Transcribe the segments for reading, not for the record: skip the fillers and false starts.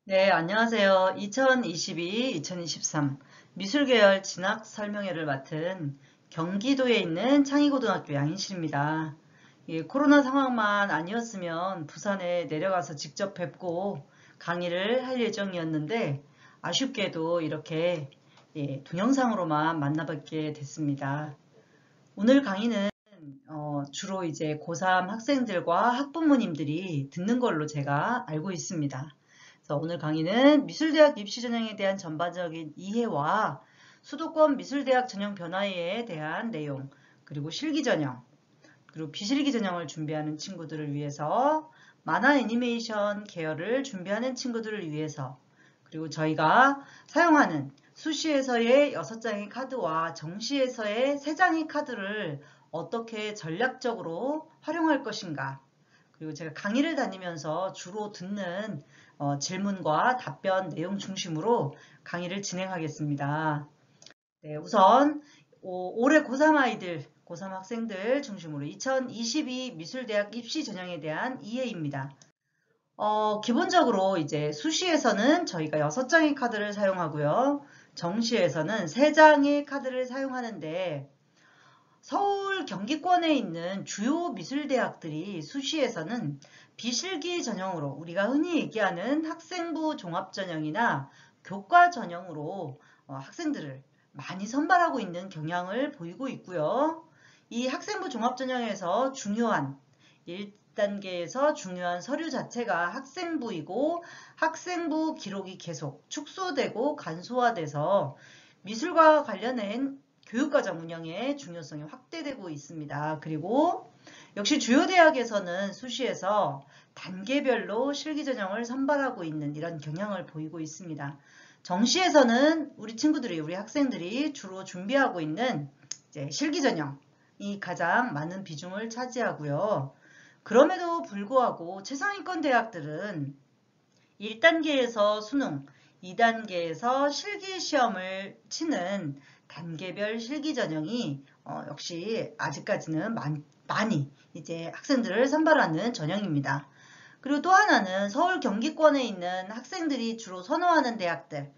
네, 안녕하세요. 2022-2023 미술계열 진학 설명회를 맡은 경기도에 있는 창의고등학교 양인실입니다. 코로나 상황만 아니었으면 부산에 내려가서 직접 뵙고 강의를 할 예정이었는데 아쉽게도 이렇게 동영상으로만 만나뵙게 됐습니다. 오늘 강의는 주로 이제 고3 학생들과 학부모님들이 듣는 걸로 제가 알고 있습니다. 그래서 오늘 강의는 미술대학 입시 전형에 대한 전반적인 이해와 수도권 미술대학 전형 변화에 대한 내용, 그리고 실기 전형, 그리고 비실기 전형을 준비하는 친구들을 위해서 만화 애니메이션 계열을 준비하는 친구들을 위해서 그리고 저희가 사용하는 수시에서의 6장의 카드와 정시에서의 3장의 카드를 어떻게 전략적으로 활용할 것인가, 그리고 제가 강의를 다니면서 주로 듣는 질문과 답변 내용 중심으로 강의를 진행하겠습니다. 네, 우선 올해 고3 아이들, 고3 학생들 중심으로 2022 미술대학 입시 전형에 대한 이해입니다. 기본적으로 이제 수시에서는 저희가 6장의 카드를 사용하고요. 정시에서는 3장의 카드를 사용하는데 서울 경기권에 있는 주요 미술대학들이 수시에서는 비실기 전형으로 우리가 흔히 얘기하는 학생부 종합전형이나 교과 전형으로 학생들을 많이 선발하고 있는 경향을 보이고 있고요. 이 학생부 종합전형에서 중요한 1단계에서 중요한 서류 자체가 학생부이고 학생부 기록이 계속 축소되고 간소화돼서 미술과 관련된 교육과정 운영의 중요성이 확대되고 있습니다. 그리고 역시 주요 대학에서는 수시에서 단계별로 실기 전형을 선발하고 있는 이런 경향을 보이고 있습니다. 정시에서는 우리 학생들이 주로 준비하고 있는 이제 실기 전형이 가장 많은 비중을 차지하고요. 그럼에도 불구하고 최상위권 대학들은 1단계에서 수능, 2단계에서 실기 시험을 치는 단계별 실기 전형이 역시 아직까지는 많이 이제 학생들을 선발하는 전형입니다. 그리고 또 하나는 서울 경기권에 있는 학생들이 주로 선호하는 대학들,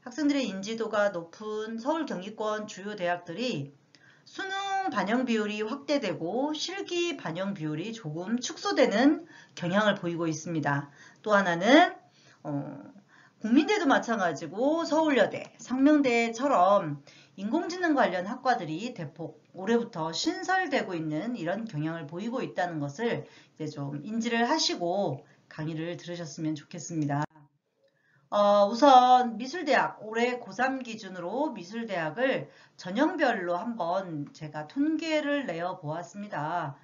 학생들의 인지도가 높은 서울 경기권 주요 대학들이 수능 반영 비율이 확대되고 실기 반영 비율이 조금 축소되는 경향을 보이고 있습니다. 또 하나는 국민대도 마찬가지고 서울여대, 상명대처럼 인공지능 관련 학과들이 대폭 올해부터 신설되고 있는 이런 경향을 보이고 있다는 것을 이제 좀 인지를 하시고 강의를 들으셨으면 좋겠습니다. 우선 미술대학, 올해 고3 기준으로 미술대학을 전형별로 한번 제가 통계를 내어 보았습니다.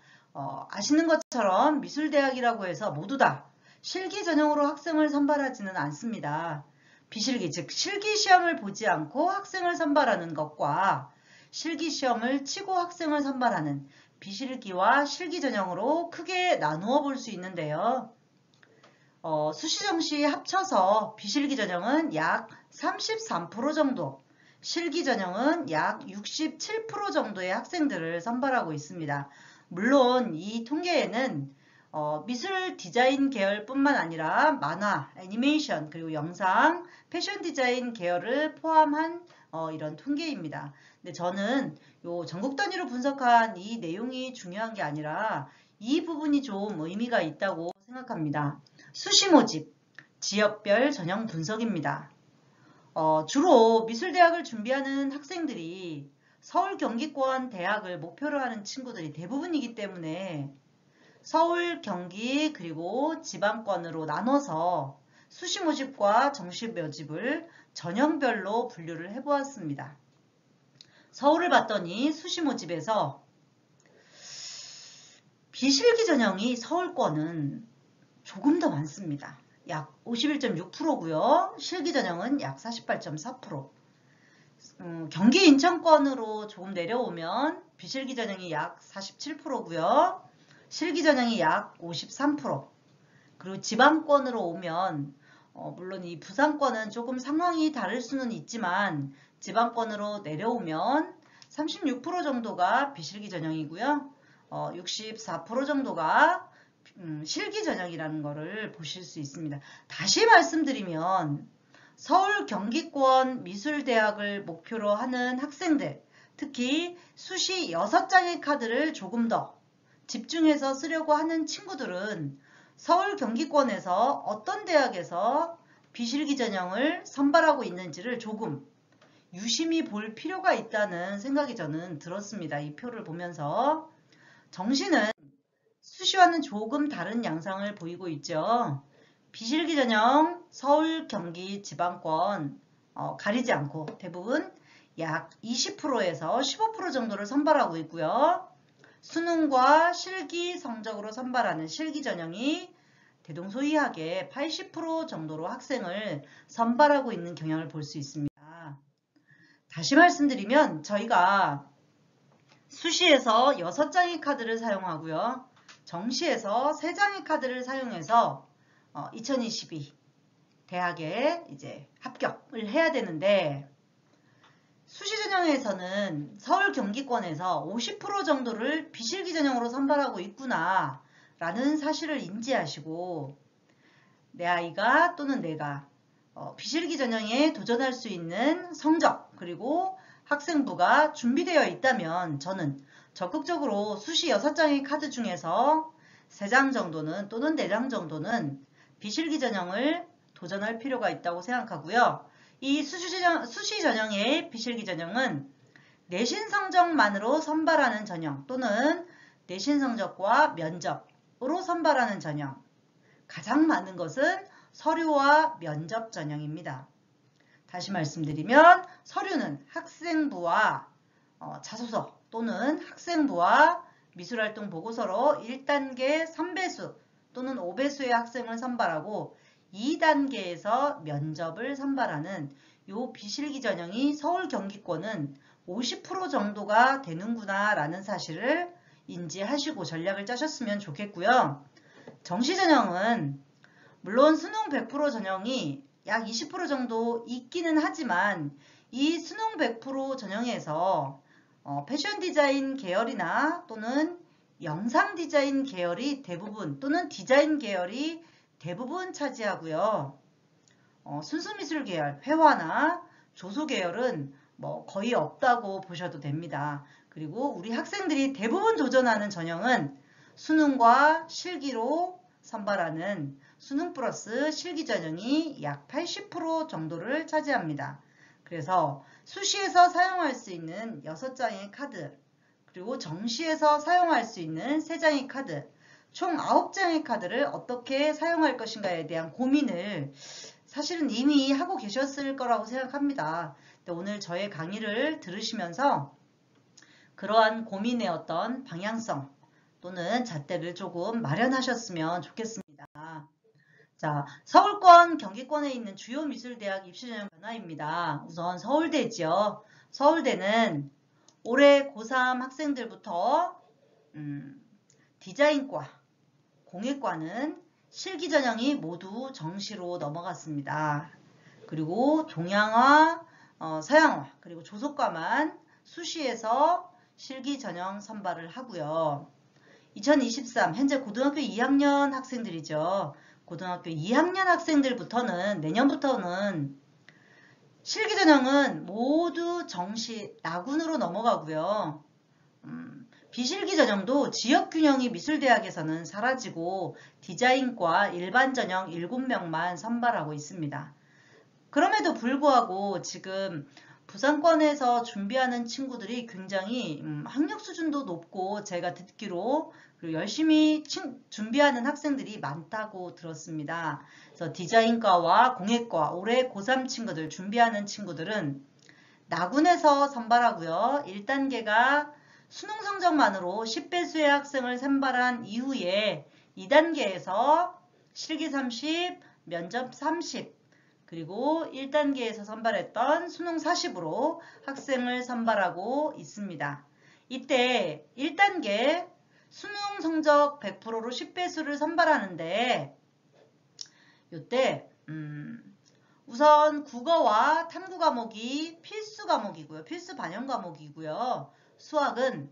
아시는 것처럼 미술대학이라고 해서 모두 다 실기 전형으로 학생을 선발하지는 않습니다. 비실기, 즉 실기 시험을 보지 않고 학생을 선발하는 것과 실기 시험을 치고 학생을 선발하는 비실기와 실기 전형으로 크게 나누어 볼 수 있는데요. 수시 정시 합쳐서 비실기 전형은 약 33% 정도, 실기 전형은 약 67% 정도의 학생들을 선발하고 있습니다. 물론 이 통계에는 미술 디자인 계열뿐만 아니라 만화, 애니메이션, 그리고 영상, 패션 디자인 계열을 포함한 이런 통계입니다. 근데 저는 요 전국 단위로 분석한 이 내용이 중요한 게 아니라 이 부분이 좀 의미가 있다고 생각합니다. 수시 모집, 지역별 전형 분석입니다. 주로 미술대학을 준비하는 학생들이 서울 경기권 대학을 목표로 하는 친구들이 대부분이기 때문에 서울, 경기, 그리고 지방권으로 나눠서 수시 모집과 정시 모집을 전형별로 분류를 해보았습니다. 서울을 봤더니 수시 모집에서 비실기 전형이 서울권은 조금 더 많습니다. 약 51.6%고요. 실기 전형은 약 48.4%. 경기 인천권으로 조금 내려오면 비실기 전형이 약 47%고요. 실기 전형이 약 53%. 그리고 지방권으로 오면 물론 이 부산권은 조금 상황이 다를 수는 있지만 지방권으로 내려오면 36% 정도가 비실기 전형이고요. 64% 정도가 실기 전형이라는 거를 보실 수 있습니다. 다시 말씀드리면 서울 경기권 미술대학을 목표로 하는 학생들, 특히 수시 6장의 카드를 조금 더 집중해서 쓰려고 하는 친구들은 서울 경기권에서 어떤 대학에서 비실기 전형을 선발하고 있는지를 조금 유심히 볼 필요가 있다는 생각이 저는 들었습니다. 이 표를 보면서. 정시는 수시와는 조금 다른 양상을 보이고 있죠. 비실기 전형 서울, 경기, 지방권 가리지 않고 대부분 약 20%에서 15% 정도를 선발하고 있고요. 수능과 실기 성적으로 선발하는 실기 전형이 대동소이하게 80% 정도로 학생을 선발하고 있는 경향을 볼 수 있습니다. 다시 말씀드리면 저희가 수시에서 6장의 카드를 사용하고요. 정시에서 3장의 카드를 사용해서 2022 대학에 이제 합격을 해야 되는데 수시 전형에서는 서울 경기권에서 50% 정도를 비실기 전형으로 선발하고 있구나 라는 사실을 인지하시고 내 아이가 또는 내가 비실기 전형에 도전할 수 있는 성적 그리고 학생부가 준비되어 있다면 저는 적극적으로 수시 6장의 카드 중에서 3장 정도는 또는 4장 정도는 비실기 전형을 도전할 필요가 있다고 생각하고요. 이 수시 전형의 비실기 전형은 내신 성적만으로 선발하는 전형 또는 내신 성적과 면접으로 선발하는 전형. 가장 많은 것은 서류와 면접 전형입니다. 다시 말씀드리면 서류는 학생부와 자소서 또는 학생부와 미술활동 보고서로 1단계 3배수 또는 5배수의 학생을 선발하고 2단계에서 면접을 선발하는 요 비실기 전형이 서울 경기권은 50% 정도가 되는구나 라는 사실을 인지하시고 전략을 짜셨으면 좋겠고요. 정시 전형은 물론 수능 100% 전형이 약 20% 정도 있기는 하지만 이 수능 100% 전형에서 패션 디자인 계열이나 또는 영상 디자인 계열이 대부분 또는 디자인 계열이 대부분 차지하고요. 순수미술 계열, 회화나 조소 계열은 뭐 거의 없다고 보셔도 됩니다. 그리고 우리 학생들이 대부분 도전하는 전형은 수능과 실기로 선발하는 수능 플러스 실기 전형이 약 80% 정도를 차지합니다. 그래서 수시에서 사용할 수 있는 6장의 카드, 그리고 정시에서 사용할 수 있는 3장의 카드, 총 9장의 카드를 어떻게 사용할 것인가에 대한 고민을 사실은 이미 하고 계셨을 거라고 생각합니다. 근데 오늘 저의 강의를 들으시면서 그러한 고민의 어떤 방향성 또는 잣대를 조금 마련하셨으면 좋겠습니다. 자, 서울권, 경기권에 있는 주요 미술대학 입시전형 변화입니다. 우선 서울대죠. 서울대는 올해 고3 학생들부터 디자인과, 공예과는 실기 전형이 모두 정시로 넘어갔습니다. 그리고 동양화, 서양화, 그리고 조속과만 수시에서 실기 전형 선발을 하고요. 2023 현재 고등학교 2학년 학생들이죠. 고등학교 2학년 학생들부터는 내년부터는 실기 전형은 모두 정시 나군으로 넘어가고요. 비실기 전형도 지역균형이 미술대학에서는 사라지고 디자인과 일반 전형 7명만 선발하고 있습니다. 그럼에도 불구하고 지금 부산권에서 준비하는 친구들이 굉장히 학력 수준도 높고 제가 듣기로 그리고 열심히 준비하는 학생들이 많다고 들었습니다. 그래서 디자인과와 공예과 올해 고3 친구들 준비하는 친구들은 나군에서 선발하고요. 1단계가 수능 성적만으로 10배수의 학생을 선발한 이후에 2단계에서 실기 30, 면접 30, 그리고 1단계에서 선발했던 수능 40으로 학생을 선발하고 있습니다. 이때 1단계 수능 성적 100%로 10배수를 선발하는데 이때 우선 국어와 탐구 과목이 필수 과목이고요. 필수 반영 과목이고요. 수학은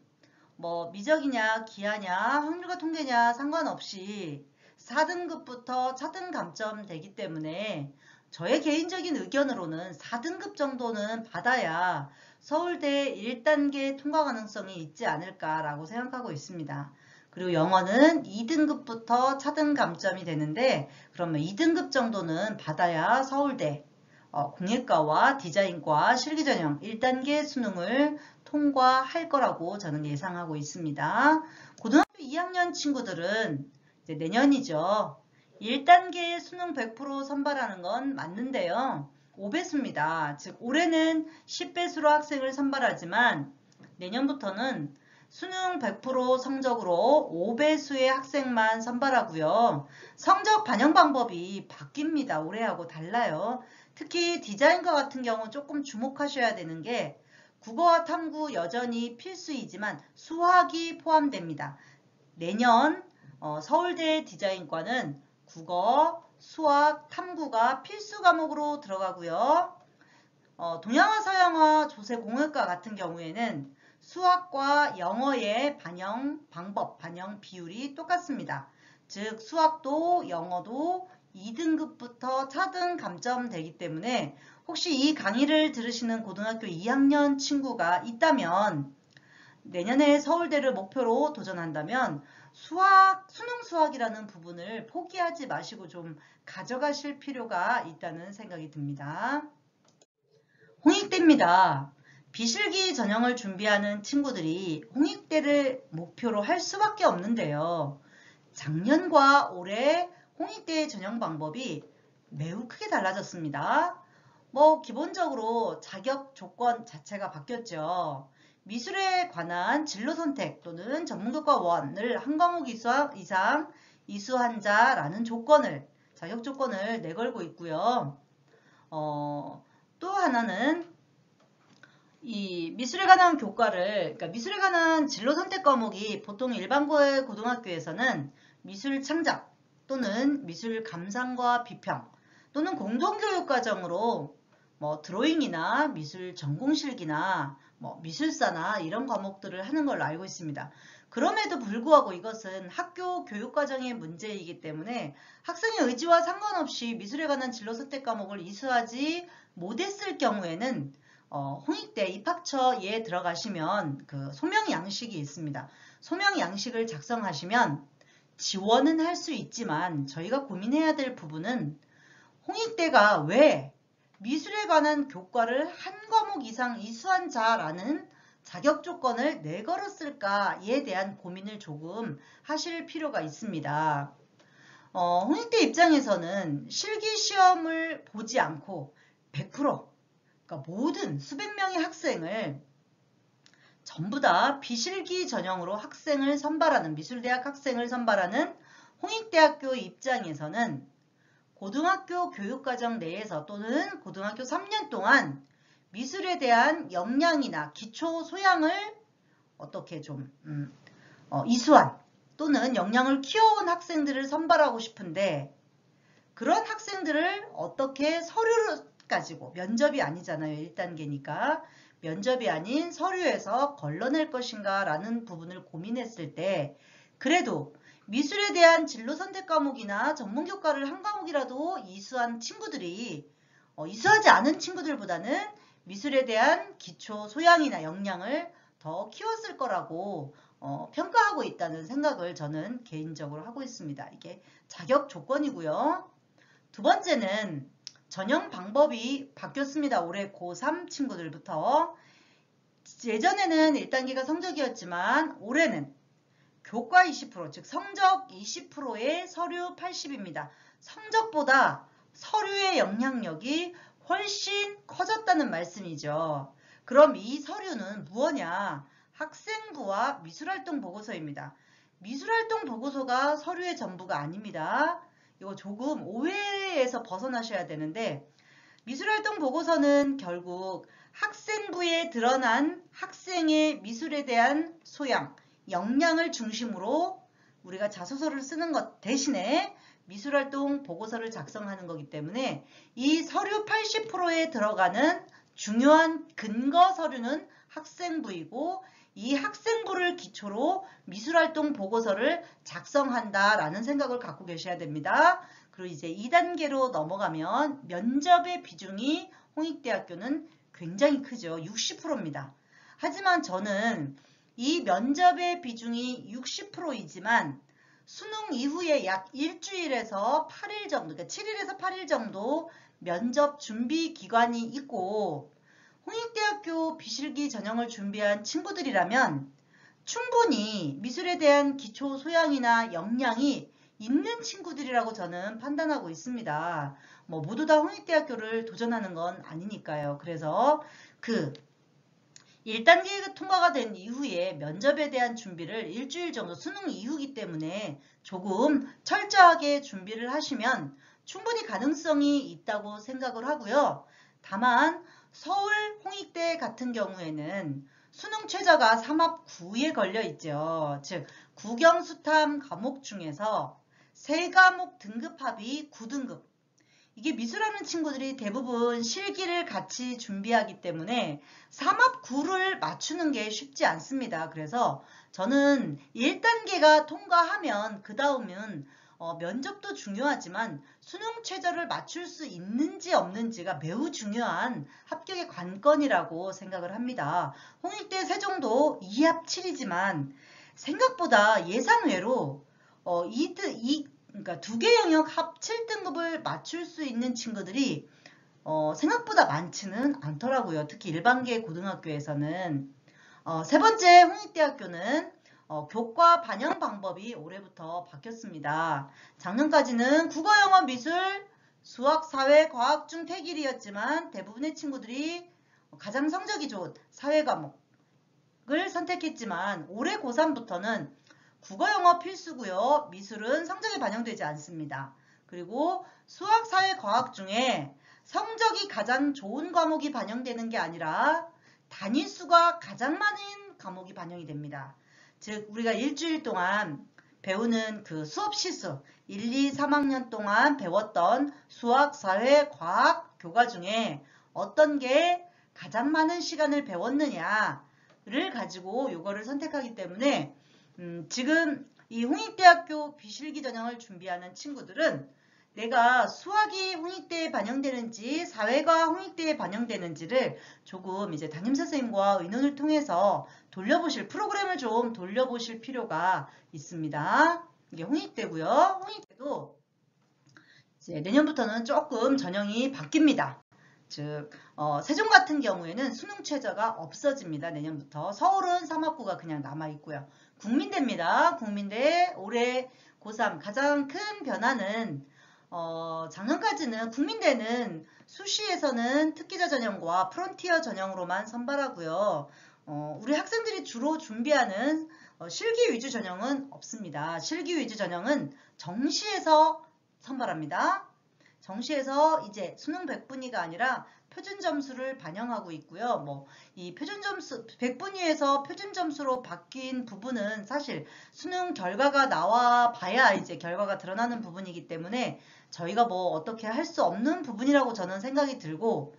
뭐 미적이냐 기하냐 확률과 통계냐 상관없이 4등급부터 차등 감점 되기 때문에 저의 개인적인 의견으로는 4등급 정도는 받아야 서울대 1단계 통과 가능성이 있지 않을까라고 생각하고 있습니다. 그리고 영어는 2등급부터 차등 감점이 되는데 그러면 2등급 정도는 받아야 서울대 공예과와 디자인과 실기전형 1단계 수능을 통과할 거라고 저는 예상하고 있습니다. 고등학교 2학년 친구들은 이제 내년이죠. 1단계 수능 100% 선발하는 건 맞는데요. 5배수입니다. 즉 올해는 10배수로 학생을 선발하지만 내년부터는 수능 100% 성적으로 5배수의 학생만 선발하고요. 성적 반영 방법이 바뀝니다. 올해하고 달라요. 특히 디자인과 같은 경우 조금 주목하셔야 되는 게 국어와 탐구 여전히 필수이지만 수학이 포함됩니다. 내년 서울대 디자인과는 국어, 수학, 탐구가 필수 과목으로 들어가고요. 동양화, 서양화, 조세, 공학과 같은 경우에는 수학과 영어의 반영 방법, 반영 비율이 똑같습니다. 즉 수학도 영어도 2등급부터 차등 감점되기 때문에 혹시 이 강의를 들으시는 고등학교 2학년 친구가 있다면 내년에 서울대를 목표로 도전한다면 수능 수학이라는 부분을 포기하지 마시고 좀 가져가실 필요가 있다는 생각이 듭니다. 홍익대입니다. 비실기 전형을 준비하는 친구들이 홍익대를 목표로 할 수밖에 없는데요. 작년과 올해 홍익대의 전형 방법이 매우 크게 달라졌습니다. 기본적으로 자격 조건 자체가 바뀌었죠. 미술에 관한 진로 선택 또는 전문교과 1을 한 과목 이상 이수한 자라는 자격 조건을 내걸고 있고요. 또 하나는 이 미술에 관한 그러니까 미술에 관한 진로 선택 과목이 보통 일반 고등학교에서는 미술 창작 또는 미술 감상과 비평 또는 공동교육 과정으로 드로잉이나 미술 전공실기나 미술사나 이런 과목들을 하는 걸로 알고 있습니다. 그럼에도 불구하고 이것은 학교 교육과정의 문제이기 때문에 학생의 의지와 상관없이 미술에 관한 진로 선택 과목을 이수하지 못했을 경우에는 홍익대 입학처에 들어가시면 그 소명 양식이 있습니다. 소명 양식을 작성하시면 지원은 할 수 있지만 저희가 고민해야 될 부분은 홍익대가 왜 미술에 관한 교과를 한 과목 이상 이수한 자라는 자격 조건을 내걸었을까에 대한 고민을 조금 하실 필요가 있습니다. 홍익대 입장에서는 실기시험을 보지 않고 100% 그러니까 모든 수백 명의 학생을 전부 다 비실기 전형으로 미술대학 학생을 선발하는 홍익대학교 입장에서는 고등학교 교육과정 내에서 또는 고등학교 3년 동안 미술에 대한 역량이나 기초 소양을 어떻게 좀 이수한 또는 역량을 키워온 학생들을 선발하고 싶은데 그런 학생들을 어떻게 서류를 가지고 면접이 아니잖아요. 1단계니까 면접이 아닌 서류에서 걸러낼 것인가 라는 부분을 고민했을 때 그래도 미술에 대한 진로 선택 과목이나 전문교과를 한 과목이라도 이수한 친구들이 이수하지 않은 친구들보다는 미술에 대한 기초 소양이나 역량을 더 키웠을 거라고 평가하고 있다는 생각을 저는 개인적으로 하고 있습니다. 이게 자격 조건이고요. 두 번째는 전형 방법이 바뀌었습니다. 올해 고3 친구들부터. 예전에는 1단계가 성적이었지만 올해는 교과 20%, 즉 성적 20%의 서류 80입니다. 성적보다 서류의 영향력이 훨씬 커졌다는 말씀이죠. 그럼 이 서류는 무엇이냐? 학생부와 미술활동 보고서입니다. 미술활동 보고서가 서류의 전부가 아닙니다. 이거 조금 오해에서 벗어나셔야 되는데 미술활동 보고서는 결국 학생부에 드러난 학생의 미술에 대한 소양, 역량을 중심으로 우리가 자소서를 쓰는 것 대신에 미술활동 보고서를 작성하는 거기 때문에 이 서류 80%에 들어가는 중요한 근거 서류는 학생부이고 이 학생부를 기초로 미술활동 보고서를 작성한다라는 생각을 갖고 계셔야 됩니다. 그리고 이제 2단계로 넘어가면 면접의 비중이 홍익대학교는 굉장히 크죠. 60%입니다. 하지만 저는 이 면접의 비중이 60%이지만 수능 이후에 약 일주일에서 8일 정도, 그러니까 7일에서 8일 정도 면접 준비 기간이 있고 홍익대학교 비실기 전형을 준비한 친구들이라면 충분히 미술에 대한 기초 소양이나 역량이 있는 친구들이라고 저는 판단하고 있습니다. 뭐 모두 다 홍익대학교를 도전하는 건 아니니까요. 그래서 그 1단계가 통과가 된 이후에 면접에 대한 준비를 일주일 정도 수능 이후이기 때문에 조금 철저하게 준비를 하시면 충분히 가능성이 있다고 생각을 하고요. 다만 서울 홍익대 같은 경우에는 수능 최저가 3합9에 걸려 있죠. 즉 국영수탐 과목 중에서 3과목 등급합이 9등급. 이게 미술하는 친구들이 대부분 실기를 같이 준비하기 때문에 3합9를 맞추는 게 쉽지 않습니다. 그래서 저는 1단계가 통과하면 그 다음은 면접도 중요하지만 수능 최저를 맞출 수 있는지 없는지가 매우 중요한 합격의 관건이라고 생각을 합니다. 홍익대 세종도 2합7이지만 생각보다 예상외로 그러니까 2개 영역 합 7등급을 맞출 수 있는 친구들이 생각보다 많지는 않더라고요. 특히 일반계 고등학교에서는. 세 번째 홍익대학교는 교과 반영 방법이 올해부터 바뀌었습니다. 작년까지는 국어, 영어, 미술, 수학, 사회, 과학 중 태길이었지만 대부분의 친구들이 가장 성적이 좋은 사회 과목을 선택했지만 올해 고3부터는 국어, 영어 필수고요. 미술은 성적이 반영되지 않습니다. 그리고 수학, 사회, 과학 중에 성적이 가장 좋은 과목이 반영되는 게 아니라 단위수가 가장 많은 과목이 반영이 됩니다. 즉 우리가 일주일 동안 배우는 그 수업 시수 1, 2, 3학년 동안 배웠던 수학, 사회, 과학 교과 중에 어떤 게 가장 많은 시간을 배웠느냐를 가지고 이거를 선택하기 때문에 지금 이 홍익대학교 비실기 전형을 준비하는 친구들은 내가 수학이 홍익대에 반영되는지 사회가 홍익대에 반영되는지를 조금 이제 담임선생님과 의논을 통해서 돌려보실 프로그램을 좀 돌려보실 필요가 있습니다. 이게 홍익대고요. 홍익대도 이제 내년부터는 조금 전형이 바뀝니다. 즉 세종 같은 경우에는 수능 최저가 없어집니다. 내년부터. 서울은 3합구가 그냥 남아있고요. 국민대입니다. 국민대 올해 고3 가장 큰 변화는 작년까지는 국민대는 수시에서는 특기자 전형과 프론티어 전형으로만 선발하고요. 우리 학생들이 주로 준비하는 실기 위주 전형은 없습니다. 실기 위주 전형은 정시에서 선발합니다. 정시에서 이제 수능 100분위가 아니라 표준 점수를 반영하고 있고요. 뭐 이 표준 점수 100분위에서 표준 점수로 바뀐 부분은 사실 수능 결과가 나와 봐야 이제 결과가 드러나는 부분이기 때문에 저희가 뭐 어떻게 할 수 없는 부분이라고 저는 생각이 들고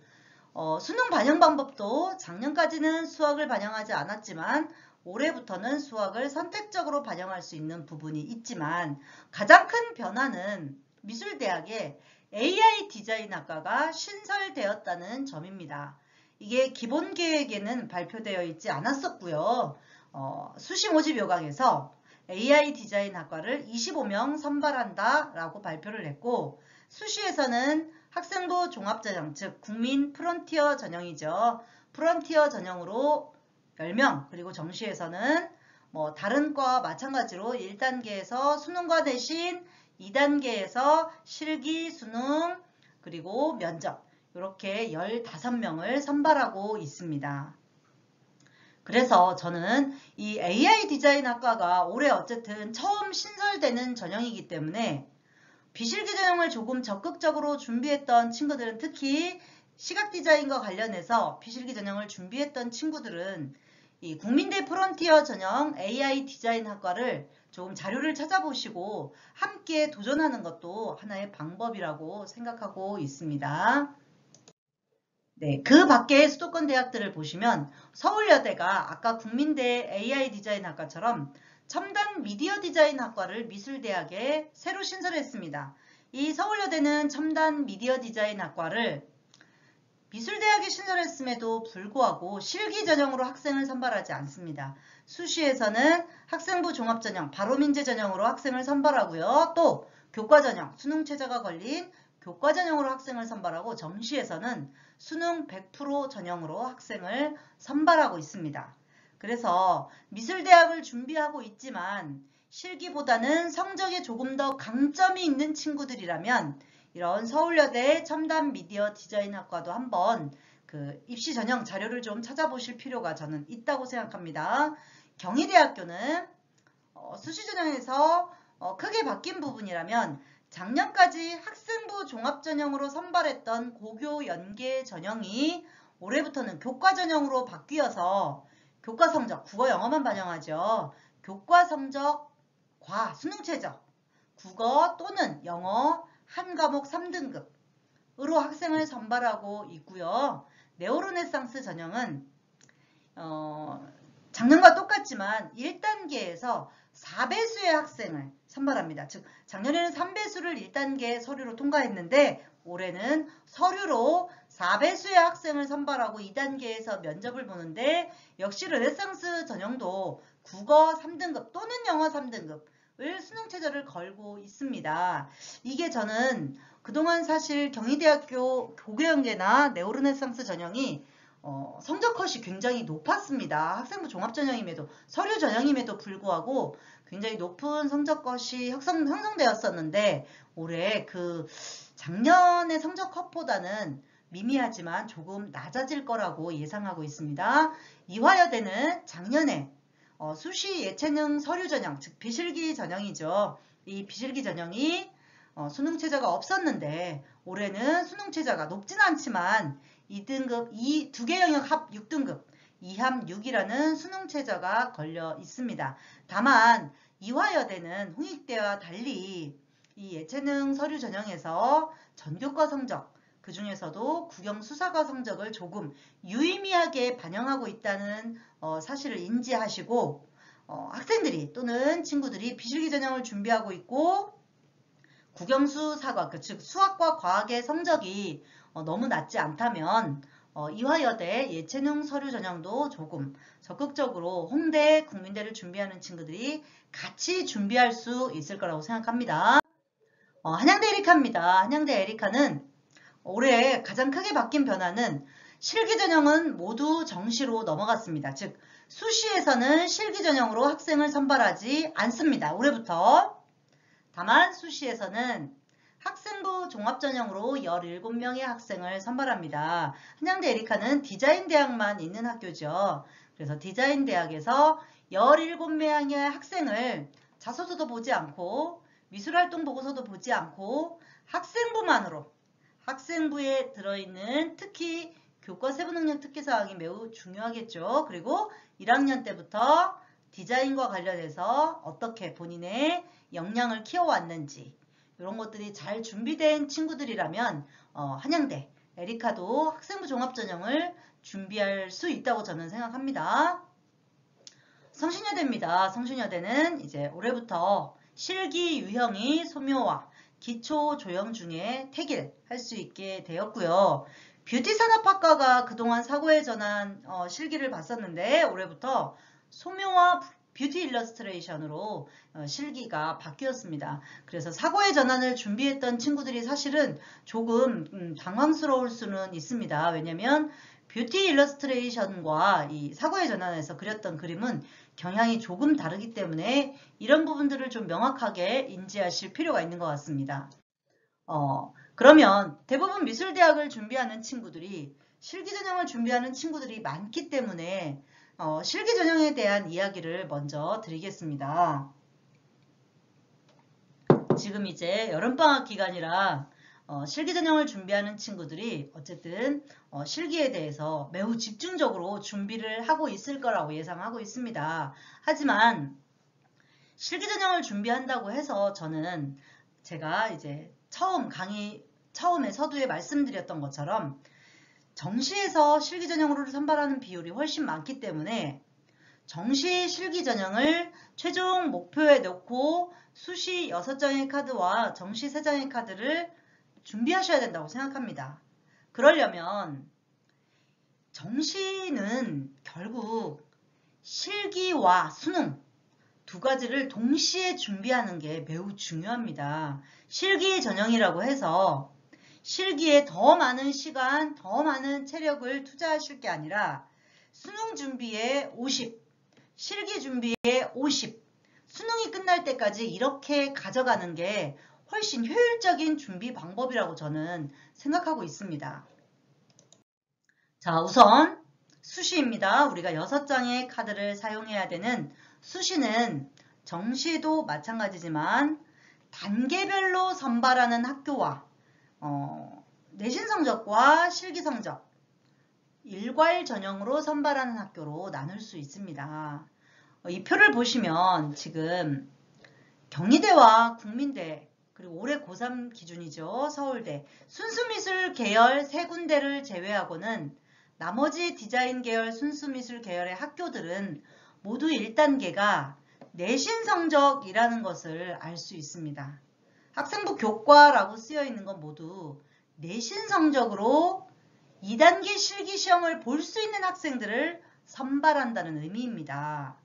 수능 반영 방법도 작년까지는 수학을 반영하지 않았지만 올해부터는 수학을 선택적으로 반영할 수 있는 부분이 있지만 가장 큰 변화는 미술대학에 AI 디자인학과가 신설되었다는 점입니다. 이게 기본 계획에는 발표되어 있지 않았었고요. 수시 모집 요강에서 AI 디자인학과를 25명 선발한다 라고 발표를 했고 수시에서는 학생부 종합전형 즉 국민 프론티어 전형이죠. 프론티어 전형으로 10명 그리고 정시에서는 뭐 다른 과와 마찬가지로 1단계에서 수능과 대신 2단계에서 실기, 수능, 그리고 면접 이렇게 15명을 선발하고 있습니다. 그래서 저는 이 AI 디자인 학과가 올해 어쨌든 처음 신설되는 전형이기 때문에 비실기 전형을 조금 적극적으로 준비했던 친구들은 특히 시각 디자인과 관련해서 비실기 전형을 준비했던 친구들은 이 국민대 프론티어 전형 AI 디자인 학과를 조금 자료를 찾아보시고 함께 도전하는 것도 하나의 방법이라고 생각하고 있습니다. 네, 그 밖의 수도권 대학들을 보시면 서울여대가 아까 국민대 AI 디자인학과처럼 첨단 미디어 디자인학과를 미술대학에 새로 신설했습니다. 이 서울여대는 첨단 미디어 디자인학과를 미술대학에 신설했음에도 불구하고 실기 전형으로 학생을 선발하지 않습니다. 수시에서는 학생부 종합전형, 바로민재 전형으로 학생을 선발하고요. 또 교과 전형, 수능 최저가 걸린 교과 전형으로 학생을 선발하고 정시에서는 수능 100% 전형으로 학생을 선발하고 있습니다. 그래서 미술대학을 준비하고 있지만 실기보다는 성적에 조금 더 강점이 있는 친구들이라면 이런 서울여대 첨단 미디어 디자인학과도 한번 그 입시 전형 자료를 좀 찾아보실 필요가 저는 있다고 생각합니다. 경희대학교는 수시 전형에서 크게 바뀐 부분이라면 작년까지 학생부 종합전형으로 선발했던 고교 연계 전형이 올해부터는 교과 전형으로 바뀌어서 교과 성적, 국어 영어만 반영하죠. 교과 성적과 수능 최저, 국어 또는 영어 한 과목 3등급으로 학생을 선발하고 있고요. 네오르네상스 전형은 작년과 똑같지만 1단계에서 4배수의 학생을 선발합니다. 즉 작년에는 3배수를 1단계 서류로 통과했는데 올해는 서류로 4배수의 학생을 선발하고 2단계에서 면접을 보는데 역시 르네상스 전형도 국어 3등급 또는 영어 3등급을 수능 최저를 걸고 있습니다. 이게 저는 그동안 사실 경희대학교 고교연계나 네오르네상스 전형이 성적 컷이 굉장히 높았습니다. 학생부 종합전형임에도 서류 전형임에도 불구하고 굉장히 높은 성적 컷이 형성되었었는데 올해 그 작년의 성적 컷보다는 미미하지만 조금 낮아질 거라고 예상하고 있습니다. 이화여대는 작년에 수시 예체능 서류 전형, 즉 비실기 전형이죠. 이 비실기 전형이 수능 최저가 없었는데 올해는 수능 최저가 높진 않지만 2등급, 이 두 개 영역 합 6등급, 2함 6이라는 수능 최저가 걸려 있습니다. 다만 이화여대는 홍익대와 달리 이 예체능 서류 전형에서 전교과 성적, 그 중에서도 국영수사과 성적을 조금 유의미하게 반영하고 있다는 사실을 인지하시고 학생들이 또는 친구들이 비실기 전형을 준비하고 있고 국영수사과, 즉 수학과 과학의 성적이 너무 낮지 않다면 이화여대 예체능 서류 전형도 조금 적극적으로 홍대, 국민대를 준비하는 친구들이 같이 준비할 수 있을 거라고 생각합니다. 한양대 에리카입니다. 한양대 에리카는 올해 가장 크게 바뀐 변화는 실기 전형은 모두 정시로 넘어갔습니다. 즉 수시에서는 실기 전형으로 학생을 선발하지 않습니다. 올해부터. 다만 수시에서는 학생부 종합전형으로 17명의 학생을 선발합니다. 한양대 에리카는 디자인대학만 있는 학교죠. 그래서 디자인대학에서 17명의 학생을 자소서도 보지 않고 미술활동 보고서도 보지 않고 학생부만으로 학생부에 들어있는 특히 교과 세부능력 특기사항이 매우 중요하겠죠. 그리고 1학년 때부터 디자인과 관련해서 어떻게 본인의 역량을 키워왔는지 이런 것들이 잘 준비된 친구들이라면 한양대 에리카도 학생부 종합전형을 준비할 수 있다고 저는 생각합니다. 성신여대입니다. 성신여대는 이제 올해부터 실기 유형이 소묘화, 기초 조형 중에 택일할 수 있게 되었고요. 뷰티산업학과가 그동안 사고에 전한 실기를 봤었는데 올해부터 소묘화 뷰티 일러스트레이션으로 실기가 바뀌었습니다. 그래서 사고의 전환을 준비했던 친구들이 사실은 조금 당황스러울 수는 있습니다. 왜냐하면 뷰티 일러스트레이션과 이 사고의 전환에서 그렸던 그림은 경향이 조금 다르기 때문에 이런 부분들을 좀 명확하게 인지하실 필요가 있는 것 같습니다. 그러면 대부분 미술대학을 준비하는 친구들이 실기전형을 준비하는 친구들이 많기 때문에 실기전형에 대한 이야기를 먼저 드리겠습니다. 지금 이제 여름방학 기간이라 실기전형을 준비하는 친구들이 어쨌든 실기에 대해서 매우 집중적으로 준비를 하고 있을 거라고 예상하고 있습니다. 하지만 실기전형을 준비한다고 해서 저는 제가 이제 처음에 서두에 말씀드렸던 것처럼 정시에서 실기 전형으로 선발하는 비율이 훨씬 많기 때문에 정시 실기 전형을 최종 목표에 놓고 수시 6장의 카드와 정시 3장의 카드를 준비하셔야 된다고 생각합니다. 그러려면 정시는 결국 실기와 수능 두 가지를 동시에 준비하는 게 매우 중요합니다. 실기 전형이라고 해서 실기에 더 많은 시간, 더 많은 체력을 투자하실 게 아니라 수능 준비에 50, 실기 준비에 50, 수능이 끝날 때까지 이렇게 가져가는 게 훨씬 효율적인 준비 방법이라고 저는 생각하고 있습니다. 자, 우선 수시입니다. 우리가 6장의 카드를 사용해야 되는 수시는 정시도 마찬가지지만 단계별로 선발하는 학교와 내신 성적과 실기 성적, 일괄 전형으로 선발하는 학교로 나눌 수 있습니다. 이 표를 보시면 지금 경희대와 국민대 그리고 올해 고3 기준이죠. 서울대 순수미술 계열 3군데를 제외하고는 나머지 디자인 계열 순수미술 계열의 학교들은 모두 1단계가 내신 성적이라는 것을 알 수 있습니다. 학생부 교과라고 쓰여 있는 건 모두 내신 성적으로 2단계 실기시험을 볼 수 있는 학생들을 선발한다는 의미입니다.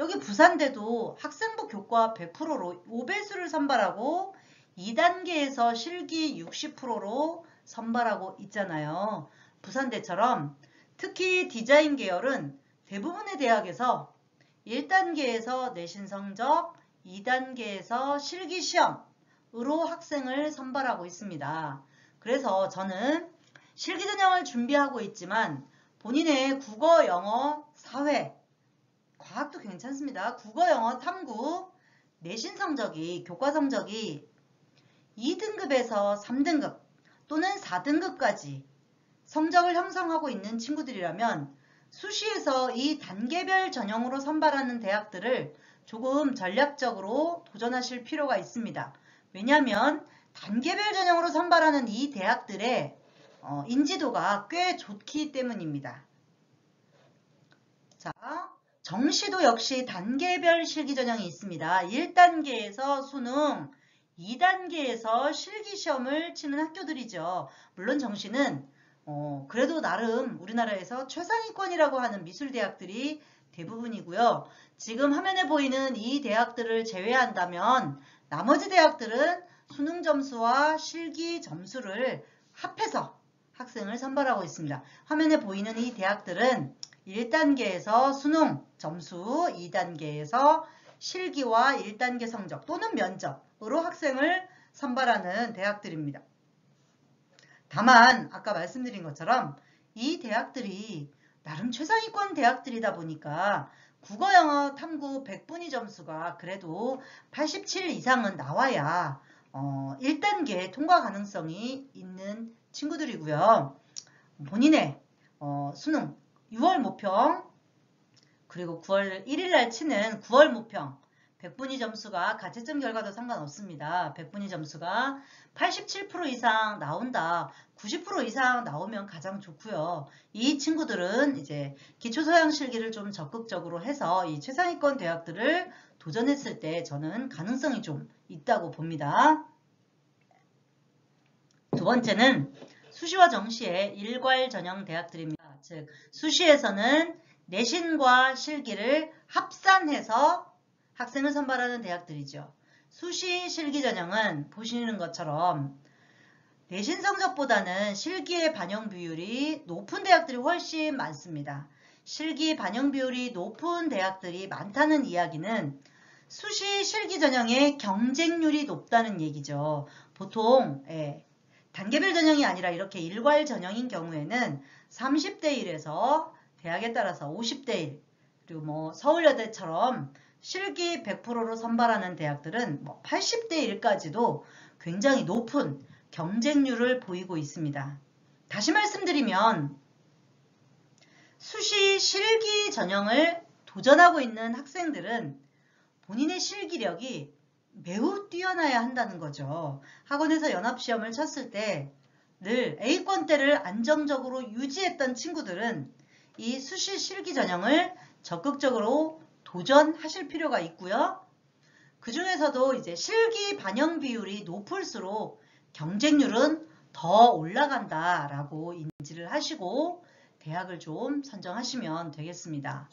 여기 부산대도 학생부 교과 100%로 5배수를 선발하고 2단계에서 실기 60%로 선발하고 있잖아요. 부산대처럼 특히 디자인 계열은 대부분의 대학에서 1단계에서 내신 성적, 2단계에서 실기 시험으로 학생을 선발하고 있습니다. 그래서 저는 실기 전형을 준비하고 있지만 본인의 국어, 영어, 사회, 과학도 괜찮습니다. 국어, 영어, 탐구, 내신 성적이, 교과 성적이 2등급에서 3등급 또는 4등급까지 성적을 형성하고 있는 친구들이라면 수시에서 이 단계별 전형으로 선발하는 대학들을 조금 전략적으로 도전하실 필요가 있습니다. 왜냐하면 단계별 전형으로 선발하는 이 대학들의 인지도가 꽤 좋기 때문입니다. 자, 정시도 역시 단계별 실기 전형이 있습니다. 1단계에서 수능, 2단계에서 실기시험을 치는 학교들이죠. 물론 정시는 그래도 나름 우리나라에서 최상위권이라고 하는 미술대학들이 대부분이고요. 지금 화면에 보이는 이 대학들을 제외한다면 나머지 대학들은 수능 점수와 실기 점수를 합해서 학생을 선발하고 있습니다. 화면에 보이는 이 대학들은 1단계에서 수능 점수, 2단계에서 실기와 1단계 성적 또는 면접으로 학생을 선발하는 대학들입니다. 다만 아까 말씀드린 것처럼 이 대학들이 나름 최상위권 대학들이다 보니까 국어, 영어, 탐구 100분위 점수가 그래도 87 이상은 나와야 1단계 통과 가능성이 있는 친구들이고요. 본인의 수능 6월 모평 그리고 9월 1일 날 치는 9월 모평 100분위 점수가 가채점 결과도 상관없습니다. 100분위 점수가 87% 이상 나온다. 90% 이상 나오면 가장 좋고요. 이 친구들은 이제 기초서양 실기를 좀 적극적으로 해서 이 최상위권 대학들을 도전했을 때 저는 가능성이 좀 있다고 봅니다. 두 번째는 수시와 정시의 일괄 전형 대학들입니다. 즉 수시에서는 내신과 실기를 합산해서 학생을 선발하는 대학들이죠. 수시 실기 전형은 보시는 것처럼 내신 성적보다는 실기의 반영 비율이 높은 대학들이 훨씬 많습니다. 실기 반영 비율이 높은 대학들이 많다는 이야기는 수시 실기 전형의 경쟁률이 높다는 얘기죠. 보통 단계별 전형이 아니라 이렇게 일괄 전형인 경우에는 30대 1에서 대학에 따라서 50대 1 그리고 뭐 서울여대처럼 실기 100%로 선발하는 대학들은 뭐 80대 1까지도 굉장히 높은 경쟁률을 보이고 있습니다. 다시 말씀드리면 수시 실기 전형을 도전하고 있는 학생들은 본인의 실기력이 매우 뛰어나야 한다는 거죠. 학원에서 연합시험을 쳤을 때 늘 A권대를 안정적으로 유지했던 친구들은 이 수시 실기 전형을 적극적으로 도전하실 필요가 있고요. 그 중에서도 이제 실기 반영 비율이 높을수록 경쟁률은 더 올라간다라고 인지를 하시고 대학을 좀 선정하시면 되겠습니다.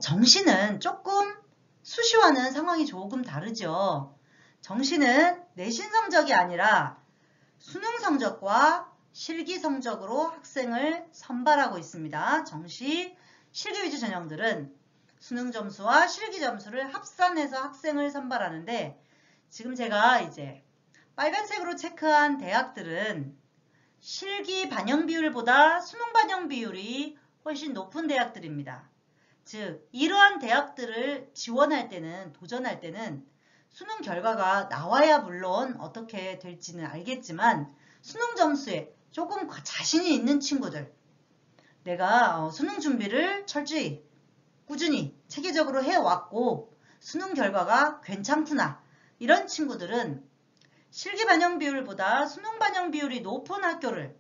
정시는 조금 수시와는 상황이 조금 다르죠. 정시는 내신 성적이 아니라 수능 성적과 실기 성적으로 학생을 선발하고 있습니다. 정시 실기 위주 전형들은 수능 점수와 실기 점수를 합산해서 학생을 선발하는데, 지금 제가 이제 빨간색으로 체크한 대학들은 실기 반영 비율보다 수능 반영 비율이 훨씬 높은 대학들입니다. 즉 이러한 대학들을 지원할 때는, 도전할 때는 수능 결과가 나와야 물론 어떻게 될지는 알겠지만 수능 점수에 조금 자신이 있는 친구들, 내가 수능 준비를 철저히 꾸준히 체계적으로 해왔고 수능 결과가 괜찮구나, 이런 친구들은 실기 반영 비율보다 수능 반영 비율이 높은 학교를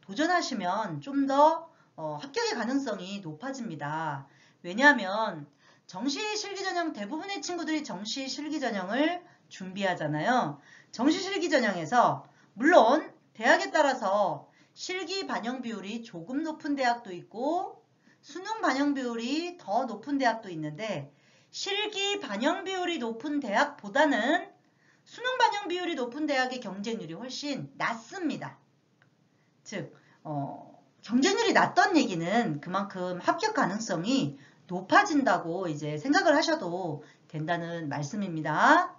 도전하시면 좀 더 합격의 가능성이 높아집니다. 왜냐하면 정시 실기 전형, 대부분의 친구들이 정시 실기 전형을 준비하잖아요. 정시 실기 전형에서 물론 대학에 따라서 실기 반영 비율이 조금 높은 대학도 있고 수능 반영 비율이 더 높은 대학도 있는데, 실기 반영 비율이 높은 대학보다는 수능 반영 비율이 높은 대학의 경쟁률이 훨씬 낮습니다. 즉 경쟁률이 낮던 얘기는 그만큼 합격 가능성이 높아진다고 이제 생각을 하셔도 된다는 말씀입니다.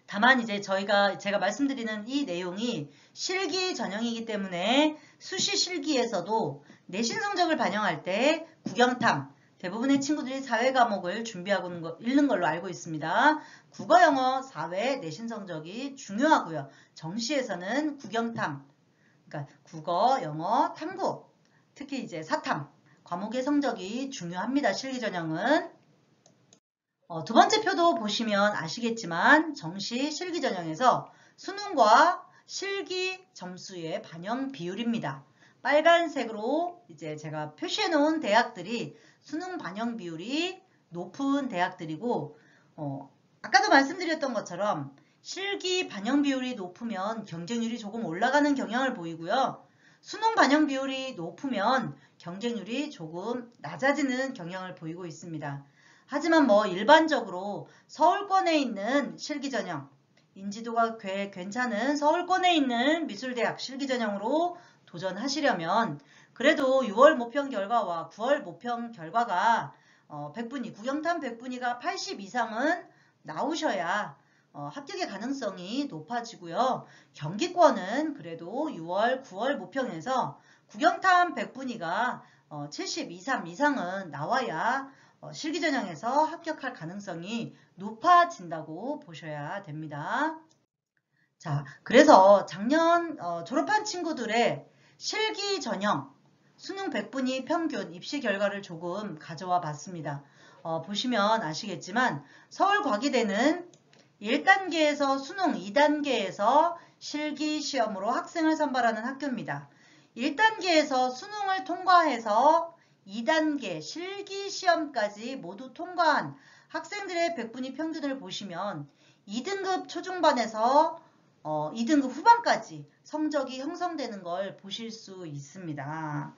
다만 이제 제가 말씀드리는 이 내용이 실기 전형이기 때문에 수시 실기에서도 내신 성적을 반영할 때 국영탐, 대부분의 친구들이 사회 과목을 준비하고 있는 걸로 알고 있습니다. 국어, 영어, 사회, 내신 성적이 중요하고요. 정시에서는 국영탐, 그러니까 국어, 영어, 탐구, 특히 이제 사탐 과목의 성적이 중요합니다. 실기 전형은. 두 번째 표도 보시면 아시겠지만 정시 실기 전형에서 수능과 실기 점수의 반영 비율입니다. 빨간색으로 이제 제가 표시해 놓은 대학들이 수능 반영 비율이 높은 대학들이고, 아까도 말씀드렸던 것처럼 실기 반영 비율이 높으면 경쟁률이 조금 올라가는 경향을 보이고요. 수능 반영 비율이 높으면 경쟁률이 조금 낮아지는 경향을 보이고 있습니다. 하지만 일반적으로 서울권에 있는 실기 전형, 인지도가 꽤 괜찮은 서울권에 있는 미술대학 실기 전형으로 도전하시려면 그래도 6월 모평 결과와 9월 모평 결과가 100분위, 국영탐 100분위가 80 이상은 나오셔야 합격의 가능성이 높아지고요. 경기권은 그래도 6월, 9월 모평에서 국영탐 100분위가 70 이상은 나와야 실기 전형에서 합격할 가능성이 높아진다고 보셔야 됩니다. 자, 그래서 작년 졸업한 친구들의 실기 전형 수능 100분위 평균 입시 결과를 조금 가져와 봤습니다. 보시면 아시겠지만 서울과기대는 1단계에서 수능 2단계에서 실기 시험으로 학생을 선발하는 학교입니다. 1단계에서 수능을 통과해서 2단계 실기 시험까지 모두 통과한 학생들의 100분위 평균을 보시면 2등급 초중반에서 2등급 후반까지 성적이 형성되는 걸 보실 수 있습니다.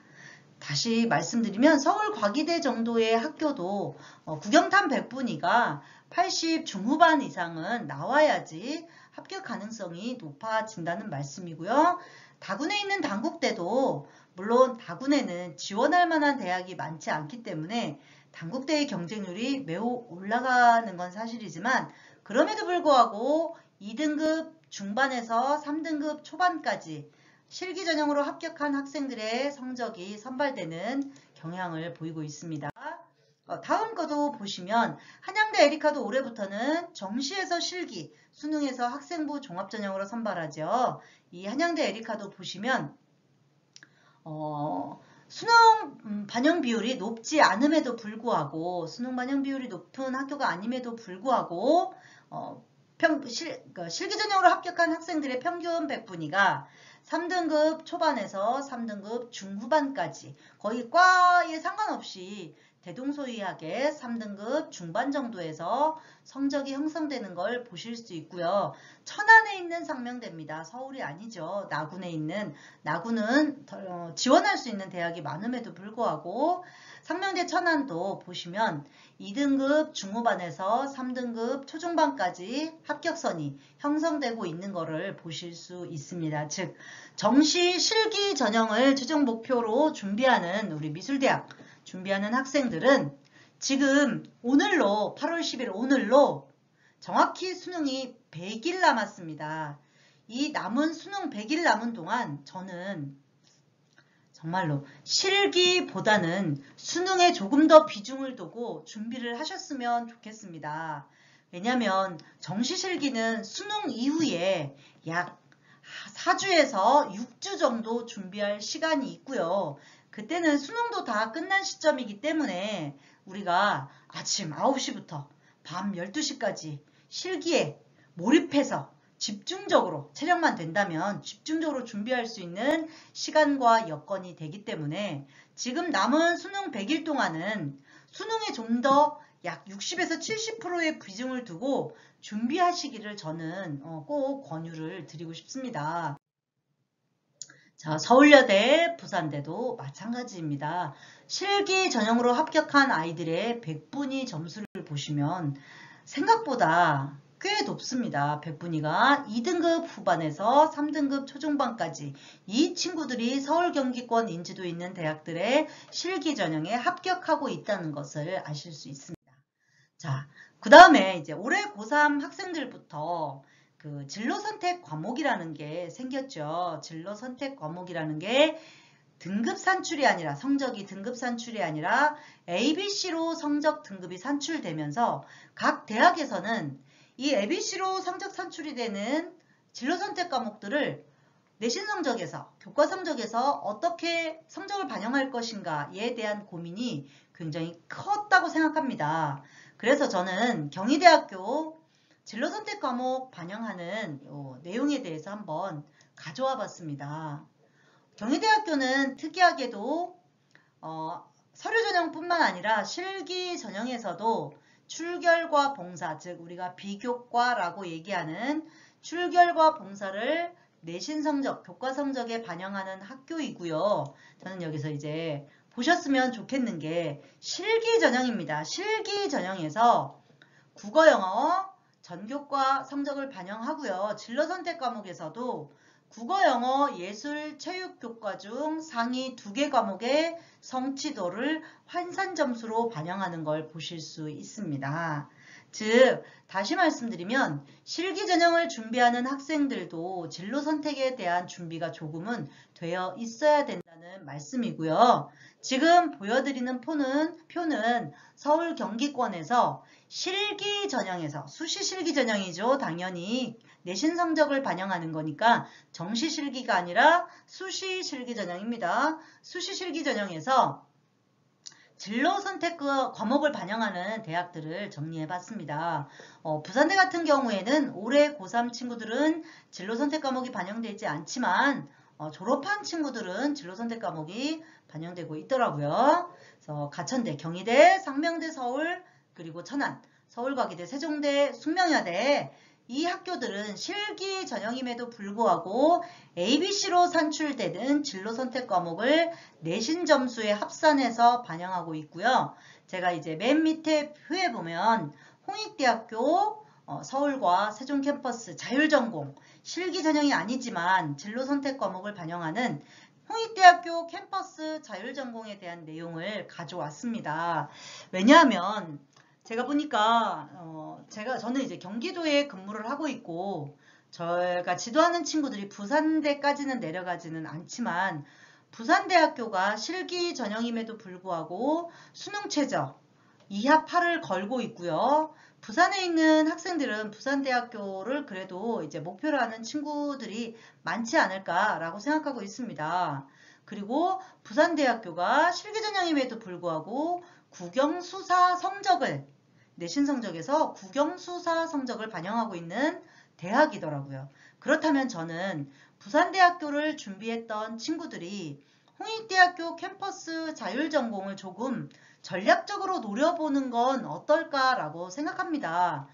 다시 말씀드리면 서울과기대 정도의 학교도 국영탐 100분위가 80 중후반 이상은 나와야지 합격 가능성이 높아진다는 말씀이고요. 다군에 있는 단국대도 물론 다군에는 지원할 만한 대학이 많지 않기 때문에 단국대의 경쟁률이 매우 올라가는 건 사실이지만 그럼에도 불구하고 2등급 중반에서 3등급 초반까지 실기 전형으로 합격한 학생들의 성적이 선발되는 경향을 보이고 있습니다. 다음 거도 보시면 한양대 에리카도 올해부터는 정시에서 실기, 수능에서 학생부 종합전형으로 선발하죠. 이 한양대 에리카도 보시면 수능 반영 비율이 높지 않음에도 불구하고, 수능 반영 비율이 높은 학교가 아님에도 불구하고 실기 전형으로 합격한 학생들의 평균 100분위가 3등급 초반에서 3등급 중후반까지 거의 과에 상관없이 대동소이하게 3등급 중반 정도에서 성적이 형성되는 걸 보실 수 있고요. 천안에 있는 상명대입니다. 서울이 아니죠. 나군에 있는, 나군은 지원할 수 있는 대학이 많음에도 불구하고 상명대 천안도 보시면 2등급 중후반에서 3등급 초중반까지 합격선이 형성되고 있는 것을 보실 수 있습니다. 즉 정시 실기 전형을 최종 목표로 준비하는 우리 미술대학 준비하는 학생들은 지금 오늘로 8월 10일 오늘로 정확히 수능이 100일 남았습니다. 이 남은 수능 100일 남은 동안 저는 정말로 실기보다는 수능에 조금 더 비중을 두고 준비를 하셨으면 좋겠습니다. 왜냐하면 정시실기는 수능 이후에 약 4주에서 6주 정도 준비할 시간이 있고요. 그때는 수능도 다 끝난 시점이기 때문에 우리가 아침 9시부터 밤 12시까지 실기에 몰입해서 집중적으로 체력만 된다면 집중적으로 준비할 수 있는 시간과 여건이 되기 때문에 지금 남은 수능 100일 동안은 수능에 좀 더 약 60에서 70%의 비중을 두고 준비하시기를 저는 꼭 권유를 드리고 싶습니다. 자, 서울여대, 부산대도 마찬가지입니다. 실기 전형으로 합격한 아이들의 100분위 점수를 보시면 생각보다 꽤 높습니다. 100분위가 2등급 후반에서 3등급 초중반까지 이 친구들이 서울 경기권 인지도 있는 대학들의 실기 전형에 합격하고 있다는 것을 아실 수 있습니다. 자, 그 다음에 이제 올해 고3 학생들부터 그 진로 선택 과목이라는 게 생겼죠. 진로 선택 과목이라는 게 등급 산출이 아니라 성적이 등급 산출이 아니라 ABC로 성적 등급이 산출되면서 각 대학에서는 이 ABC로 성적 산출이 되는 진로 선택 과목들을 내신 성적에서, 교과 성적에서 어떻게 성적을 반영할 것인가에 대한 고민이 굉장히 컸다고 생각합니다. 그래서 저는 경희대학교 진로 선택 과목 반영하는 내용에 대해서 한번 가져와 봤습니다. 경희대학교는 특이하게도 서류 전형뿐만 아니라 실기 전형에서도 출결과 봉사, 즉 우리가 비교과라고 얘기하는 출결과 봉사를 내신 성적, 교과 성적에 반영하는 학교이고요. 저는 여기서 이제 보셨으면 좋겠는 게 실기 전형입니다. 실기 전형에서 국어, 영어, 전교과 성적을 반영하고요. 진로 선택 과목에서도 국어, 영어, 예술, 체육 교과 중 상위 2개 과목의 성취도를 환산 점수로 반영하는 걸 보실 수 있습니다. 즉 다시 말씀드리면 실기 전형을 준비하는 학생들도 진로 선택에 대한 준비가 조금은 되어 있어야 된다는 말씀이고요. 지금 보여드리는 표는 서울 경기권에서 실기 전형에서 수시 실기 전형이죠. 당연히 내신 성적을 반영하는 거니까 정시 실기가 아니라 수시 실기 전형입니다. 수시 실기 전형에서 진로 선택 과목을 반영하는 대학들을 정리해 봤습니다. 부산대 같은 경우에는 올해 고3 친구들은 진로 선택 과목이 반영되지 않지만 졸업한 친구들은 진로 선택 과목이 반영되고 있더라고요. 그래서 가천대, 경희대, 상명대, 서울, 그리고 천안, 서울과기대, 세종대, 숙명여대 이 학교들은 실기 전형임에도 불구하고 ABC로 산출되는 진로 선택 과목을 내신 점수에 합산해서 반영하고 있고요. 제가 이제 맨 밑에 표에 보면 홍익대학교 서울과 세종 캠퍼스 자율전공 실기 전형이 아니지만 진로 선택 과목을 반영하는 홍익대학교 캠퍼스 자율전공에 대한 내용을 가져왔습니다. 왜냐하면 제가 보니까 저는 이제 경기도에 근무를 하고 있고 저희가 지도하는 친구들이 부산대까지는 내려가지는 않지만 부산대학교가 실기 전형임에도 불구하고 수능 최저 2하 8을 걸고 있고요. 부산에 있는 학생들은 부산대학교를 그래도 이제 목표로 하는 친구들이 많지 않을까라고 생각하고 있습니다. 그리고 부산대학교가 실기 전형임에도 불구하고 국영수사 성적을 내신 성적에서 국영수사 성적을 반영하고 있는 대학이더라고요. 그렇다면 저는 부산대학교를 준비했던 친구들이 홍익대학교 캠퍼스 자율전공을 조금 전략적으로 노려보는 건 어떨까라고 생각합니다.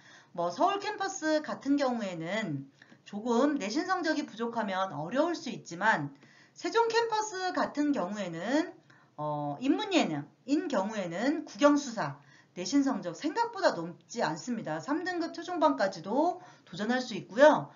서울 캠퍼스 같은 경우에는 조금 내신 성적이 부족하면 어려울 수 있지만 세종 캠퍼스 같은 경우에는 인문예능인 경우에는 국영수사 내신 성적 생각보다 높지 않습니다. 3등급 최종반까지도 도전할 수 있고요.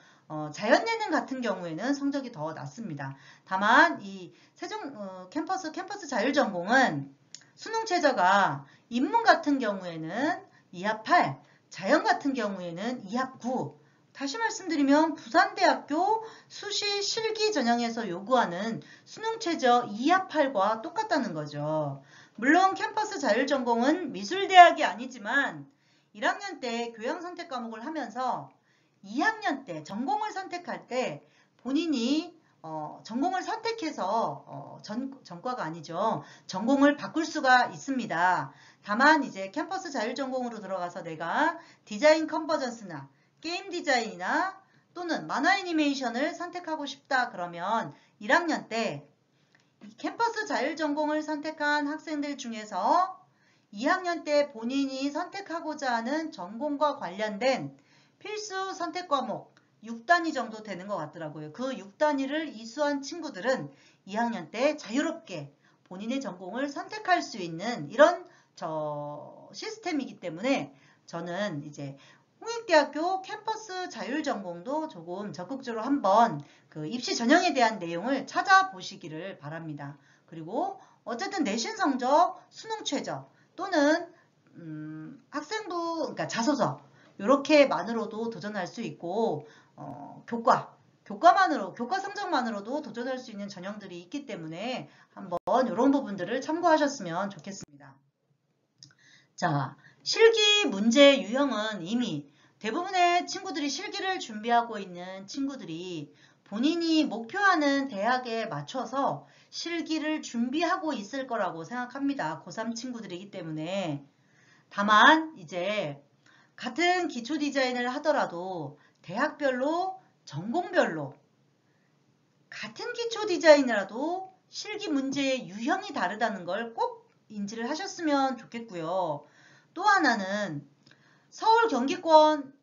자연예능 같은 경우에는 성적이 더 낮습니다. 다만 이 세종 캠퍼스 자율전공은 수능 최저가 인문 같은 경우에는 2합 8, 자연 같은 경우에는 2합 9. 다시 말씀드리면 부산대학교 수시 실기 전형에서 요구하는 수능 최저 2합 8과 똑같다는 거죠. 물론 캠퍼스 자율전공은 미술대학이 아니지만 1학년 때 교양 선택 과목을 하면서 2학년 때 전공을 선택할 때 본인이 전공을 선택해서 전과가 아니죠. 전공을 바꿀 수가 있습니다. 다만 이제 캠퍼스 자율전공으로 들어가서 내가 디자인 컨버전스나 게임 디자인이나 또는 만화 애니메이션을 선택하고 싶다 그러면 1학년 때 캠퍼스 자율전공을 선택한 학생들 중에서 2학년 때 본인이 선택하고자 하는 전공과 관련된 필수 선택 과목 6단위 정도 되는 것 같더라고요. 그 6단위를 이수한 친구들은 2학년 때 자유롭게 본인의 전공을 선택할 수 있는 이런 시스템이기 때문에 저는 이제 홍익대학교 캠퍼스 자율전공도 조금 적극적으로 한번 그 입시 전형에 대한 내용을 찾아보시기를 바랍니다. 그리고 어쨌든 내신 성적, 수능 최저 또는 학생부, 그러니까 자소서 이렇게만으로도 도전할 수 있고 교과 성적만으로도 도전할 수 있는 전형들이 있기 때문에 한번 이런 부분들을 참고하셨으면 좋겠습니다. 자, 실기 문제 유형은 이미 대부분의 친구들이 실기를 준비하고 있는 친구들이 본인이 목표하는 대학에 맞춰서 실기를 준비하고 있을 거라고 생각합니다. 고3 친구들이기 때문에. 다만 이제 같은 기초 디자인을 하더라도 대학별로 전공별로 같은 기초 디자인이라도 실기 문제의 유형이 다르다는 걸 꼭 인지를 하셨으면 좋겠고요. 또 하나는 서울 경기권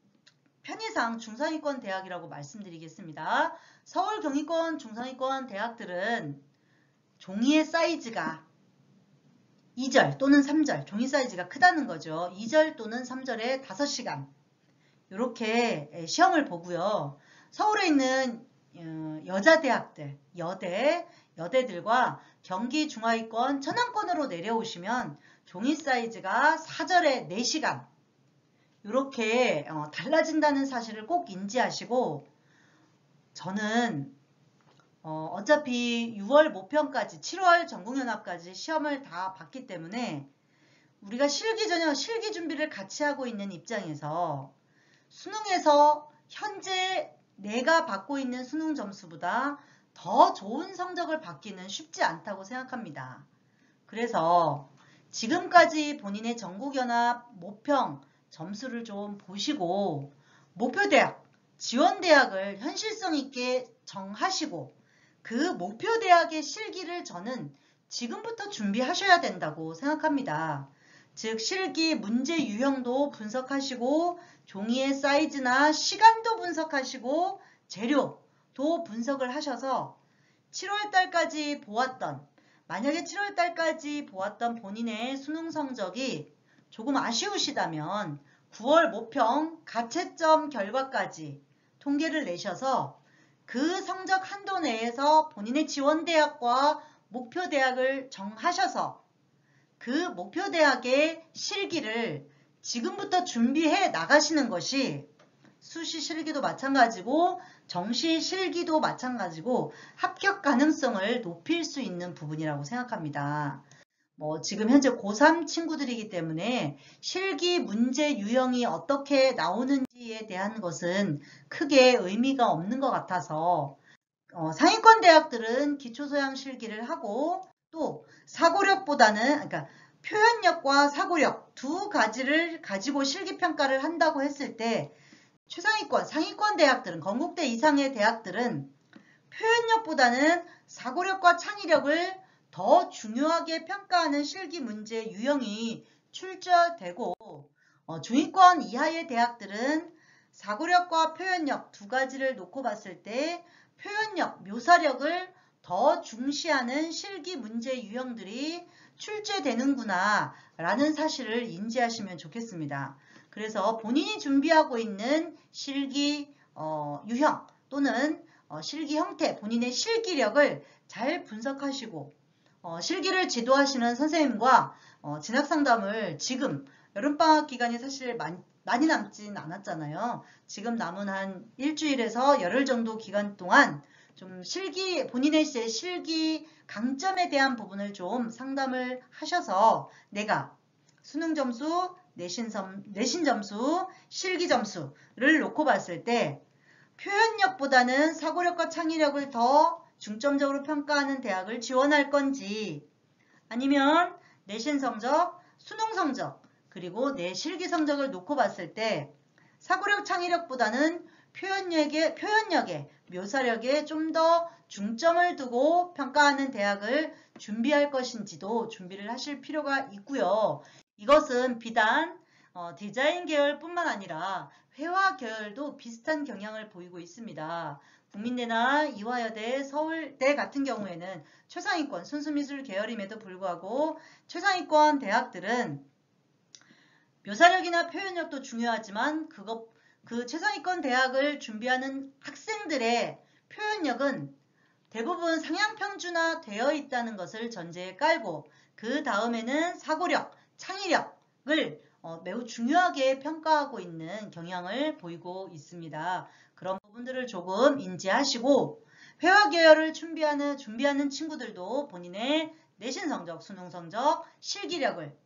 편의상 중상위권 대학이라고 말씀드리겠습니다. 서울 경기권 중상위권 대학들은 종이의 사이즈가 2절 또는 3절, 종이 사이즈가 크다는 거죠. 2절 또는 3절에 5시간 이렇게 시험을 보고요. 서울에 있는 여자 대학들, 여대들과 경기 중하위권 천안권으로 내려오시면 종이 사이즈가 4절에 4시간 이렇게 달라진다는 사실을 꼭 인지하시고 저는 어차피 6월 모평까지 7월 전국연합까지 시험을 다 봤기 때문에 우리가 실기 전형, 실기 준비를 같이 하고 있는 입장에서 수능에서 현재 내가 받고 있는 수능 점수보다 더 좋은 성적을 받기는 쉽지 않다고 생각합니다. 그래서 지금까지 본인의 전국연합 모평 점수를 좀 보시고 목표대학, 지원대학을 현실성 있게 정하시고 그 목표대학의 실기를 저는 지금부터 준비하셔야 된다고 생각합니다. 즉 실기 문제 유형도 분석하시고 종이의 사이즈나 시간도 분석하시고 재료도 분석을 하셔서 7월달까지 보았던 만약에 7월달까지 보았던 본인의 수능 성적이 조금 아쉬우시다면 9월 모평 가채점 결과까지 통계를 내셔서 그 성적 한도 내에서 본인의 지원대학과 목표대학을 정하셔서 그 목표대학의 실기를 지금부터 준비해 나가시는 것이 수시 실기도 마찬가지고 정시 실기도 마찬가지고 합격 가능성을 높일 수 있는 부분이라고 생각합니다. 지금 현재 고3 친구들이기 때문에 실기 문제 유형이 어떻게 나오는지에 대한 것은 크게 의미가 없는 것 같아서 상위권 대학들은 기초소양 실기를 하고 또 사고력보다는 그러니까 표현력과 사고력 두 가지를 가지고 실기평가를 한다고 했을 때 최상위권, 상위권 대학들은 건국대 이상의 대학들은 표현력보다는 사고력과 창의력을 더 중요하게 평가하는 실기 문제 유형이 출제되고 중위권 이하의 대학들은 사고력과 표현력 두 가지를 놓고 봤을 때 표현력, 묘사력을 더 중시하는 실기 문제 유형들이 출제되는구나 라는 사실을 인지하시면 좋겠습니다. 그래서 본인이 준비하고 있는 실기 유형 또는 실기 형태, 본인의 실기력을 잘 분석하시고 실기를 지도하시는 선생님과 진학상담을 지금 여름방학 기간이 사실 많이 남진 않았잖아요. 지금 남은 한 일주일에서 열흘 정도 기간 동안 좀 본인의 실기 강점에 대한 부분을 좀 상담을 하셔서 내가 수능 점수, 내신 점수, 실기 점수를 놓고 봤을 때 표현력보다는 사고력과 창의력을 더 중점적으로 평가하는 대학을 지원할 건지 아니면 내신 성적, 수능 성적, 그리고 내 실기 성적을 놓고 봤을 때 사고력, 창의력보다는 표현력에, 묘사력에 좀 더 중점을 두고 평가하는 대학을 준비할 것인지도 준비를 하실 필요가 있고요. 이것은 비단 디자인 계열뿐만 아니라 회화 계열도 비슷한 경향을 보이고 있습니다. 국민대나 이화여대, 서울대 같은 경우에는 최상위권 순수미술 계열임에도 불구하고 최상위권 대학들은 묘사력이나 표현력도 중요하지만 그 최상위권 대학을 준비하는 학생들의 표현력은 대부분 상향평준화 되어 있다는 것을 전제에 깔고 그 다음에는 사고력, 창의력을 매우 중요하게 평가하고 있는 경향을 보이고 있습니다. 그런 부분들을 조금 인지하시고 회화 계열을 준비하는 친구들도 본인의 내신 성적, 수능 성적, 실기력을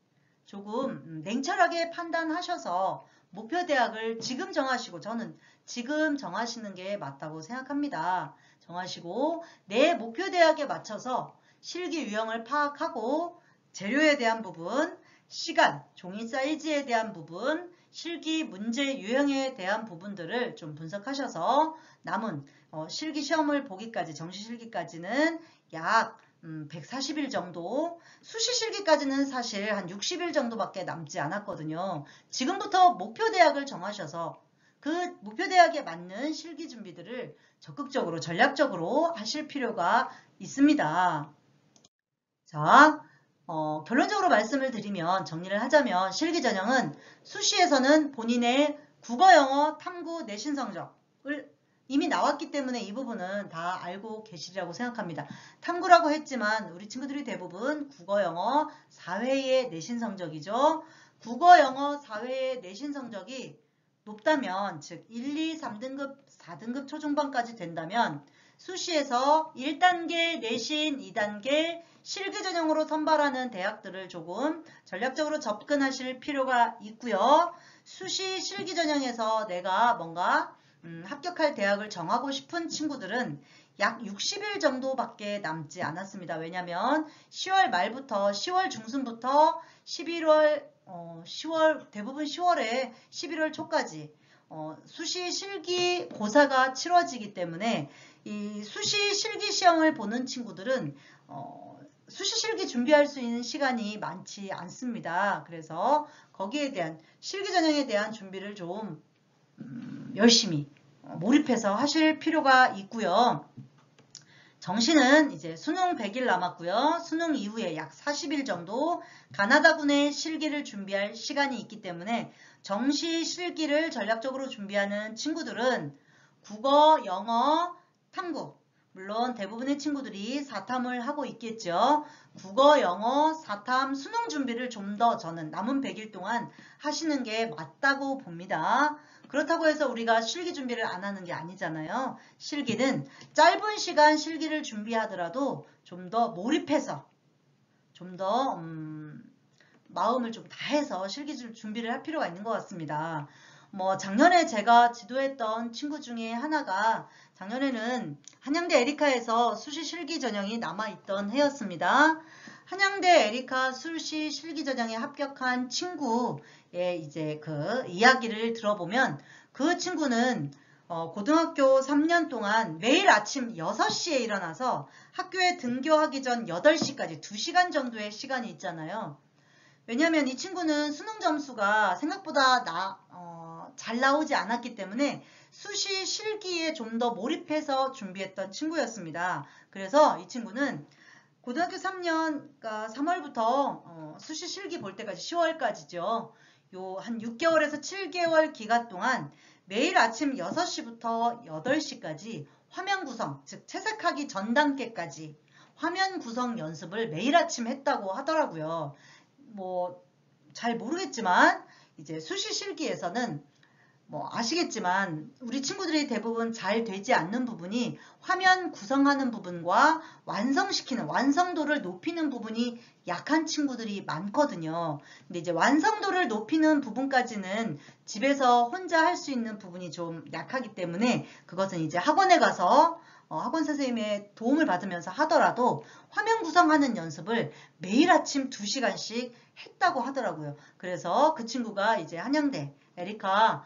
조금 냉철하게 판단하셔서 목표 대학을 지금 정하시고 저는 지금 정하시는 게 맞다고 생각합니다. 정하시고 내 목표 대학에 맞춰서 실기 유형을 파악하고 재료에 대한 부분, 시간, 종이 사이즈에 대한 부분, 실기 문제 유형에 대한 부분들을 좀 분석하셔서 남은 실기 시험을 보기까지 정시 실기까지는 약 140일 정도, 수시 실기까지는 사실 한 60일 정도밖에 남지 않았거든요. 지금부터 목표 대학을 정하셔서 그 목표 대학에 맞는 실기 준비들을 적극적으로 전략적으로 하실 필요가 있습니다. 자, 결론적으로 말씀을 드리면 정리를 하자면 실기 전형은 수시에서는 본인의 국어, 영어, 탐구, 내신 성적을 이미 나왔기 때문에 이 부분은 다 알고 계시리라고 생각합니다. 탐구라고 했지만 우리 친구들이 대부분 국어, 영어, 사회의 내신 성적이죠. 국어, 영어, 사회의 내신 성적이 높다면 즉 1, 2, 3등급, 4등급 초중반까지 된다면 수시에서 1단계 내신, 2단계 실기 전형으로 선발하는 대학들을 조금 전략적으로 접근하실 필요가 있고요. 수시 실기 전형에서 내가 뭔가 합격할 대학을 정하고 싶은 친구들은 약 60일 정도밖에 남지 않았습니다. 왜냐하면 10월 말부터 10월 중순부터 10월 대부분 10월에 11월 초까지 수시 실기 고사가 치러지기 때문에 이 수시 실기 시험을 보는 친구들은 수시 실기 준비할 수 있는 시간이 많지 않습니다. 그래서 거기에 대한 실기 전형에 대한 준비를 좀 열심히 몰입해서 하실 필요가 있고요. 정시는 이제 수능 100일 남았고요. 수능 이후에 약 40일 정도 가나다군의 실기를 준비할 시간이 있기 때문에 정시 실기를 전략적으로 준비하는 친구들은 국어, 영어, 탐구, 물론 대부분의 친구들이 4탐을 하고 있겠죠. 국어, 영어, 4탐, 수능 준비를 좀 더 저는 남은 100일 동안 하시는 게 맞다고 봅니다. 그렇다고 해서 우리가 실기 준비를 안 하는 게 아니잖아요. 실기는 짧은 시간 실기를 준비하더라도 좀 더 몰입해서 좀 더 마음을 좀 다해서 실기 준비를 할 필요가 있는 것 같습니다. 작년에 제가 지도했던 친구 중에 하나가 작년에는 한양대 에리카에서 수시 실기 전형이 남아있던 해였습니다. 한양대 에리카 수시 실기 전형에 합격한 친구의 이제 그 이야기를 들어보면 그 친구는 고등학교 3년 동안 매일 아침 6시에 일어나서 학교에 등교하기 전 8시까지 2시간 정도의 시간이 있잖아요. 왜냐하면 이 친구는 수능 점수가 생각보다 잘 나오지 않았기 때문에 수시 실기에 좀 더 몰입해서 준비했던 친구였습니다. 그래서 이 친구는 고등학교 3년, 그러니까 3월부터 수시 실기 볼 때까지 10월까지죠. 요 한 6개월에서 7개월 기간 동안 매일 아침 6시부터 8시까지 화면 구성, 즉 채색하기 전 단계까지 화면 구성 연습을 매일 아침 했다고 하더라고요. 뭐 잘 모르겠지만 이제 수시 실기에서는 뭐 아시겠지만 우리 친구들이 대부분 잘 되지 않는 부분이 화면 구성하는 부분과 완성시키는 완성도를 높이는 부분이 약한 친구들이 많거든요. 근데 이제 완성도를 높이는 부분까지는 집에서 혼자 할 수 있는 부분이 좀 약하기 때문에 그것은 이제 학원에 가서 학원 선생님의 도움을 받으면서 하더라도 화면 구성하는 연습을 매일 아침 2시간씩 했다고 하더라고요. 그래서 그 친구가 이제 한양대 에리카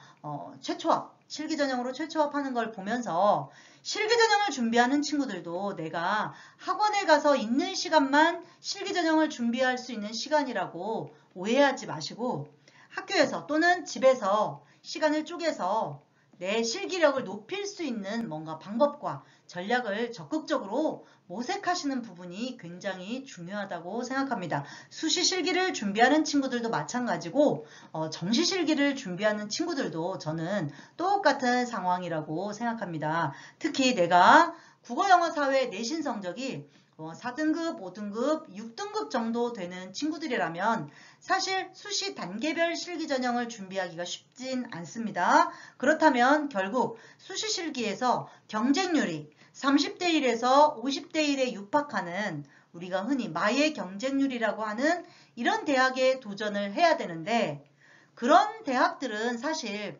최초합, 실기전형으로 최초합하는 걸 보면서 실기전형을 준비하는 친구들도 내가 학원에 가서 있는 시간만 실기전형을 준비할 수 있는 시간이라고 오해하지 마시고 학교에서 또는 집에서 시간을 쪼개서 내 실기력을 높일 수 있는 뭔가 방법과 전략을 적극적으로 모색하시는 부분이 굉장히 중요하다고 생각합니다. 수시 실기를 준비하는 친구들도 마찬가지고 정시 실기를 준비하는 친구들도 저는 똑같은 상황이라고 생각합니다. 특히 내가 국어, 영어, 사회 내신 성적이 4등급, 5등급, 6등급 정도 되는 친구들이라면 사실 수시 단계별 실기전형을 준비하기가 쉽진 않습니다. 그렇다면 결국 수시 실기에서 경쟁률이 30대 1에서 50대 1에 육박하는 우리가 흔히 마의 경쟁률이라고 하는 이런 대학에 도전을 해야 되는데 그런 대학들은 사실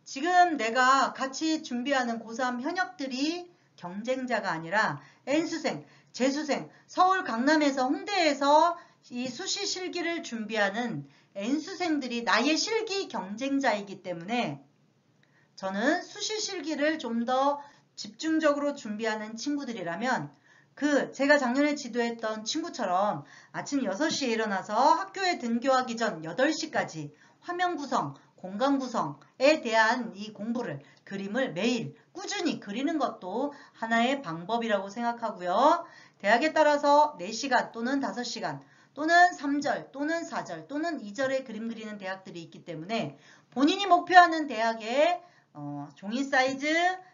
지금 내가 같이 준비하는 고3 현역들이 경쟁자가 아니라 N수생, 재수생, 서울 강남에서 홍대에서 이 수시 실기를 준비하는 N수생들이 나의 실기 경쟁자이기 때문에 저는 수시 실기를 좀 더 집중적으로 준비하는 친구들이라면 제가 작년에 지도했던 친구처럼 아침 6시에 일어나서 학교에 등교하기 전 8시까지 화면 구성, 공간 구성에 대한 이 공부를, 그림을 매일 꾸준히 그리는 것도 하나의 방법이라고 생각하고요. 대학에 따라서 4시간 또는 5시간 또는 3절 또는 4절 또는 2절의 그림 그리는 대학들이 있기 때문에 본인이 목표하는 대학의 종이 사이즈,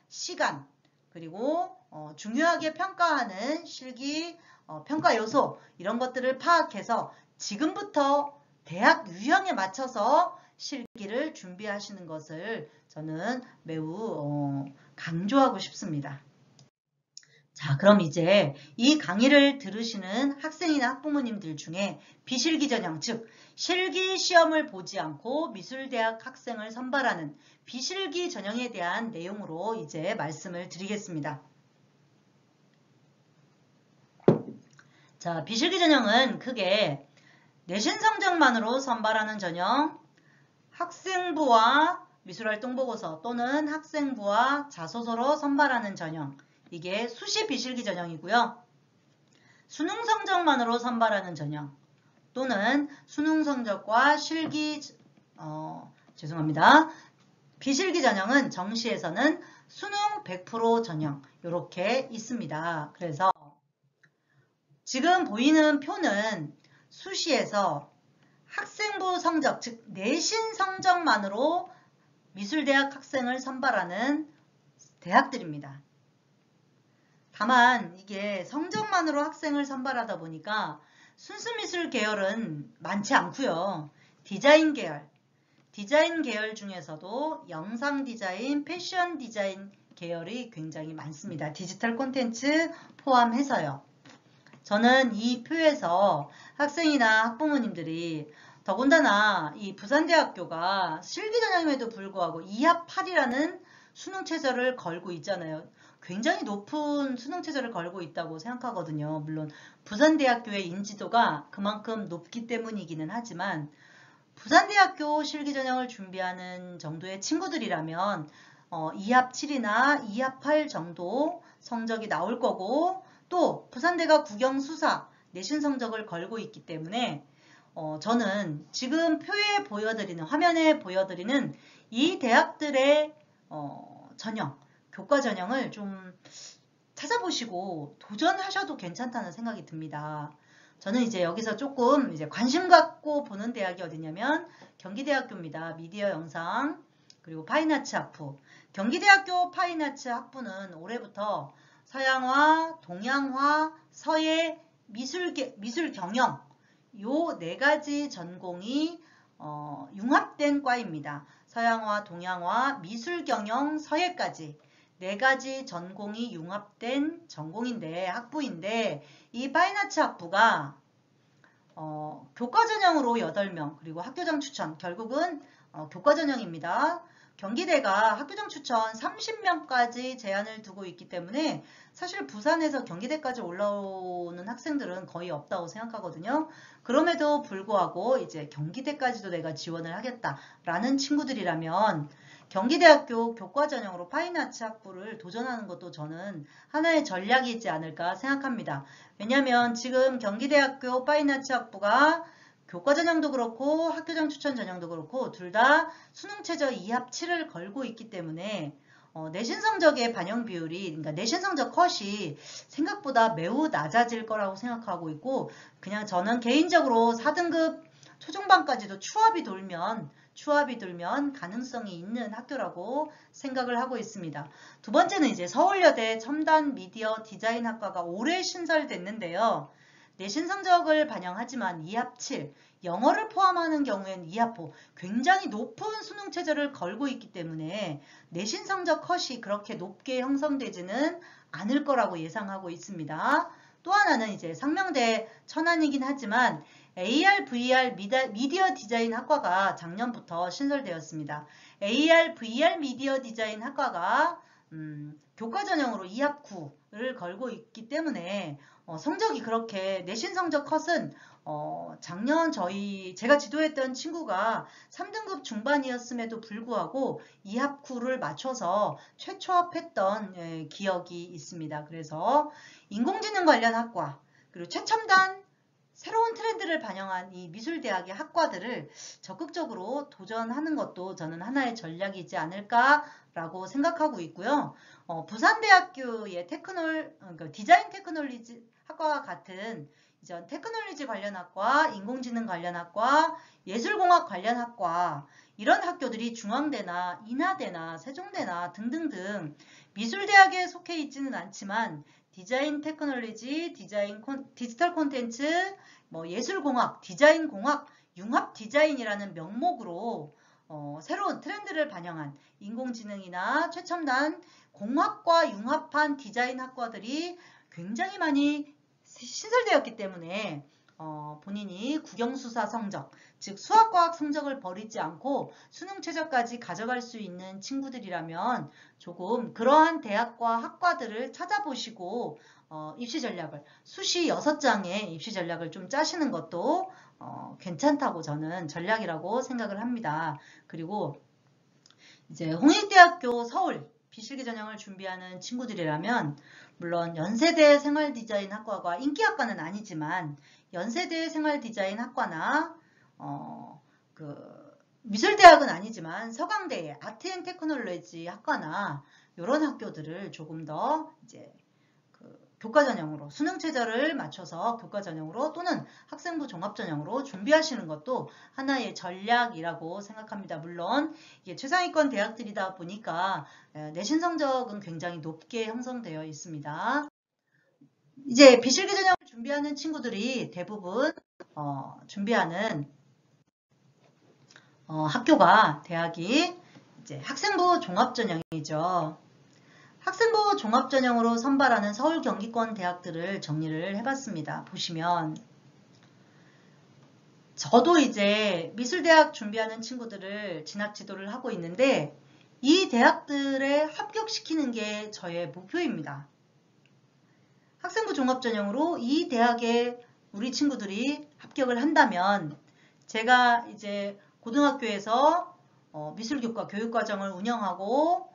시간, 그리고 중요하게 평가하는 실기, 평가 요소 이런 것들을 파악해서 지금부터 대학 유형에 맞춰서 실기를 준비하시는 것을 저는 매우 강조하고 싶습니다. 자, 그럼 이제 이 강의를 들으시는 학생이나 학부모님들 중에 비실기 전형, 즉 실기 시험을 보지 않고 미술대학 학생을 선발하는 비실기 전형에 대한 내용으로 이제 말씀을 드리겠습니다. 자, 비실기 전형은 크게 내신 성적만으로 선발하는 전형, 학생부와 미술활동보고서 또는 학생부와 자소서로 선발하는 전형, 이게 수시 비실기 전형이고요. 수능 성적만으로 선발하는 전형 또는 수능 성적과 비실기 전형은 정시에서는 수능 100% 전형 이렇게 있습니다. 그래서 지금 보이는 표는 수시에서 학생부 성적, 즉 내신 성적만으로 미술대학 학생을 선발하는 대학들입니다. 다만 이게 성적만으로 학생을 선발하다 보니까 순수미술 계열은 많지 않고요. 디자인 계열 중에서도 영상 디자인, 패션 디자인 계열이 굉장히 많습니다. 디지털 콘텐츠 포함해서요. 저는 이 표에서 학생이나 학부모님들이 더군다나 이 부산대학교가 실기전형임에도 불구하고 2합 8이라는 수능 최저를 걸고 있잖아요. 굉장히 높은 수능 최저를 걸고 있다고 생각하거든요. 물론 부산대학교의 인지도가 그만큼 높기 때문이기는 하지만 부산대학교 실기전형을 준비하는 정도의 친구들이라면 2합 7이나 2합 8 정도 성적이 나올 거고, 또 부산대가 국영수사 내신 성적을 걸고 있기 때문에 저는 지금 표에 보여드리는, 화면에 보여드리는 이 대학들의 전형, 교과 전형을 좀 찾아보시고 도전하셔도 괜찮다는 생각이 듭니다. 저는 이제 여기서 조금 이제 관심 갖고 보는 대학이 어디냐면 경기대학교입니다. 미디어 영상 그리고 파인아츠 학부. 경기대학교 파인아츠 학부는 올해부터 서양화, 동양화, 서예, 미술 경영 요 네 가지 전공이 융합된 과입니다. 서양화, 동양화, 미술 경영, 서예까지 네 가지 전공이 융합된 전공인데 학부인데 이 파인아츠 학부가 교과 전형으로 8명 그리고 학교장 추천 결국은 교과 전형입니다. 경기대가 학교장 추천 30명까지 제한을 두고 있기 때문에 사실 부산에서 경기대까지 올라오는 학생들은 거의 없다고 생각하거든요. 그럼에도 불구하고 이제 경기대까지도 내가 지원을 하겠다라는 친구들이라면 경기대학교 교과 전형으로 파인아츠 학부를 도전하는 것도 저는 하나의 전략이지 않을까 생각합니다. 왜냐하면 지금 경기대학교 파인아츠 학부가 교과 전형도 그렇고 학교장 추천 전형도 그렇고 둘 다 수능 최저 2합 7을 걸고 있기 때문에 내신 성적의 반영 비율이, 그러니까 내신 성적 컷이 생각보다 매우 낮아질 거라고 생각하고 있고, 그냥 저는 개인적으로 4등급 초중반까지도 추합이 돌면 가능성이 있는 학교라고 생각을 하고 있습니다. 두 번째는 이제 서울여대 첨단 미디어 디자인 학과가 올해 신설됐는데요. 내신 성적을 반영하지만 2합 7, 영어를 포함하는 경우에는 2합 5, 굉장히 높은 수능 최저를 걸고 있기 때문에 내신 성적 컷이 그렇게 높게 형성되지는 않을 거라고 예상하고 있습니다. 또 하나는 이제 상명대 천안이긴 하지만 AR, VR 미디어 디자인 학과가 작년부터 신설되었습니다. AR, VR 미디어 디자인 학과가 교과 전형으로 2합 9를 걸고 있기 때문에 성적이 그렇게 내신 성적 컷은 작년 제가 지도했던 친구가 3등급 중반이었음에도 불구하고 2합 9를 맞춰서 최초합했던 기억이 있습니다. 그래서 인공지능 관련 학과 그리고 최첨단 새로운 트렌드를 반영한 이 미술대학의 학과들을 적극적으로 도전하는 것도 저는 하나의 전략이지 않을까라고 생각하고 있고요. 부산대학교의 그러니까 디자인 테크놀리지 학과와 같은 이전 테크놀리지 관련 학과, 인공지능 관련 학과, 예술공학 관련 학과 이런 학교들이 중앙대나 인하대나 세종대나 등등등 미술대학에 속해 있지는 않지만 디자인 테크놀리지, 디지털 콘텐츠, 예술공학, 디자인공학, 융합 디자인이라는 명목으로 새로운 트렌드를 반영한 인공지능이나 최첨단 공학과 융합한 디자인 학과들이 굉장히 많이 신설되었기 때문에 본인이 국영수사 성적, 즉 수학과학 성적을 버리지 않고 수능 최저까지 가져갈 수 있는 친구들이라면 조금 그러한 대학과 학과들을 찾아보시고 입시 전략을 수시 6장의 입시 전략을 좀 짜시는 것도 괜찮다고 저는 전략이라고 생각을 합니다. 그리고 이제 홍익대학교 서울 비실기 전형을 준비하는 친구들이라면 물론 연세대 생활디자인학과가 인기학과는 아니지만 연세대 생활디자인학과나 미술대학은 아니지만 서강대의 아트앤테크놀로지 학과나 이런 학교들을 조금 더 이제 교과 전형으로 수능 최저를 맞춰서 교과 전형으로 또는 학생부 종합 전형으로 준비하시는 것도 하나의 전략이라고 생각합니다. 물론 이게 최상위권 대학들이다 보니까 내신 성적은 굉장히 높게 형성되어 있습니다. 이제 비실기 전형을 준비하는 친구들이 대부분 준비하는 학교가 대학이 이제 학생부 종합 전형이죠. 학생부 종합전형으로 선발하는 서울 경기권 대학들을 정리를 해봤습니다. 보시면 저도 이제 미술대학 준비하는 친구들을 진학 지도를 하고 있는데 이 대학들에 합격시키는 게 저의 목표입니다. 학생부 종합전형으로 이 대학에 우리 친구들이 합격을 한다면 제가 이제 고등학교에서 미술교과 교육과정을 운영하고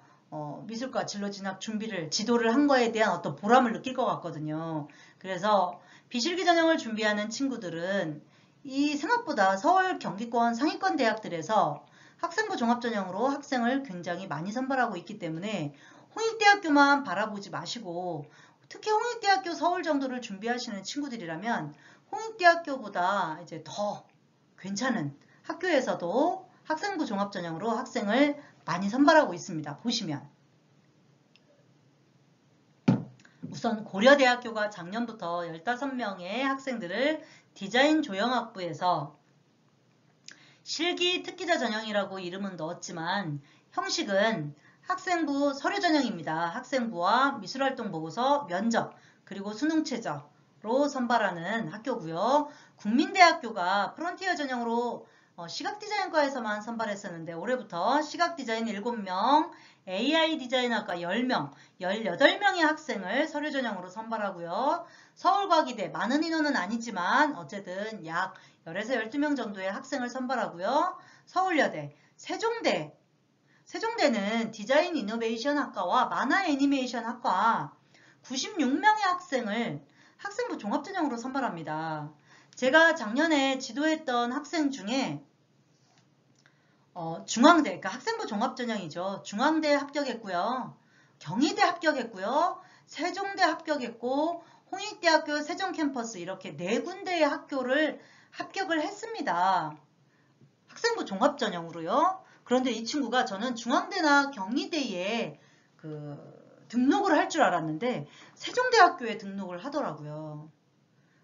미술과 진로 진학 준비를 지도를 한 거에 대한 어떤 보람을 느낄 것 같거든요. 그래서 비실기 전형을 준비하는 친구들은 이 생각보다 서울 경기권 상위권 대학들에서 학생부 종합전형으로 학생을 굉장히 많이 선발하고 있기 때문에 홍익대학교만 바라보지 마시고 특히 홍익대학교 서울 정도를 준비하시는 친구들이라면 홍익대학교보다 이제 더 괜찮은 학교에서도 학생부 종합전형으로 학생을 많이 선발하고 있습니다. 보시면 우선 고려대학교가 작년부터 15명의 학생들을 디자인 조형학부에서 실기 특기자 전형이라고 이름은 넣었지만 형식은 학생부 서류 전형입니다. 학생부와 미술활동 보고서, 면접, 그리고 수능 최저로 선발하는 학교고요. 국민대학교가 프론티어 전형으로 시각디자인과에서만 선발했었는데 올해부터 시각디자인 7명, AI 디자인학과 10명, 18명의 학생을 서류 전형으로 선발하고요. 서울과기대 많은 인원은 아니지만 어쨌든 약 10에서 12명 정도의 학생을 선발하고요. 서울여대, 세종대는 디자인 이노베이션 학과와 만화 애니메이션 학과 96명의 학생을 학생부 종합전형으로 선발합니다. 제가 작년에 지도했던 학생 중에 중앙대, 그러니까 학생부 종합전형이죠. 중앙대 합격했고요. 경희대 합격했고요. 세종대 합격했고 홍익대학교 세종캠퍼스 이렇게 4군데의 학교를 합격을 했습니다. 학생부 종합전형으로요. 그런데 이 친구가 저는 중앙대나 경희대에 등록을 할 줄 알았는데 세종대학교에 등록을 하더라고요.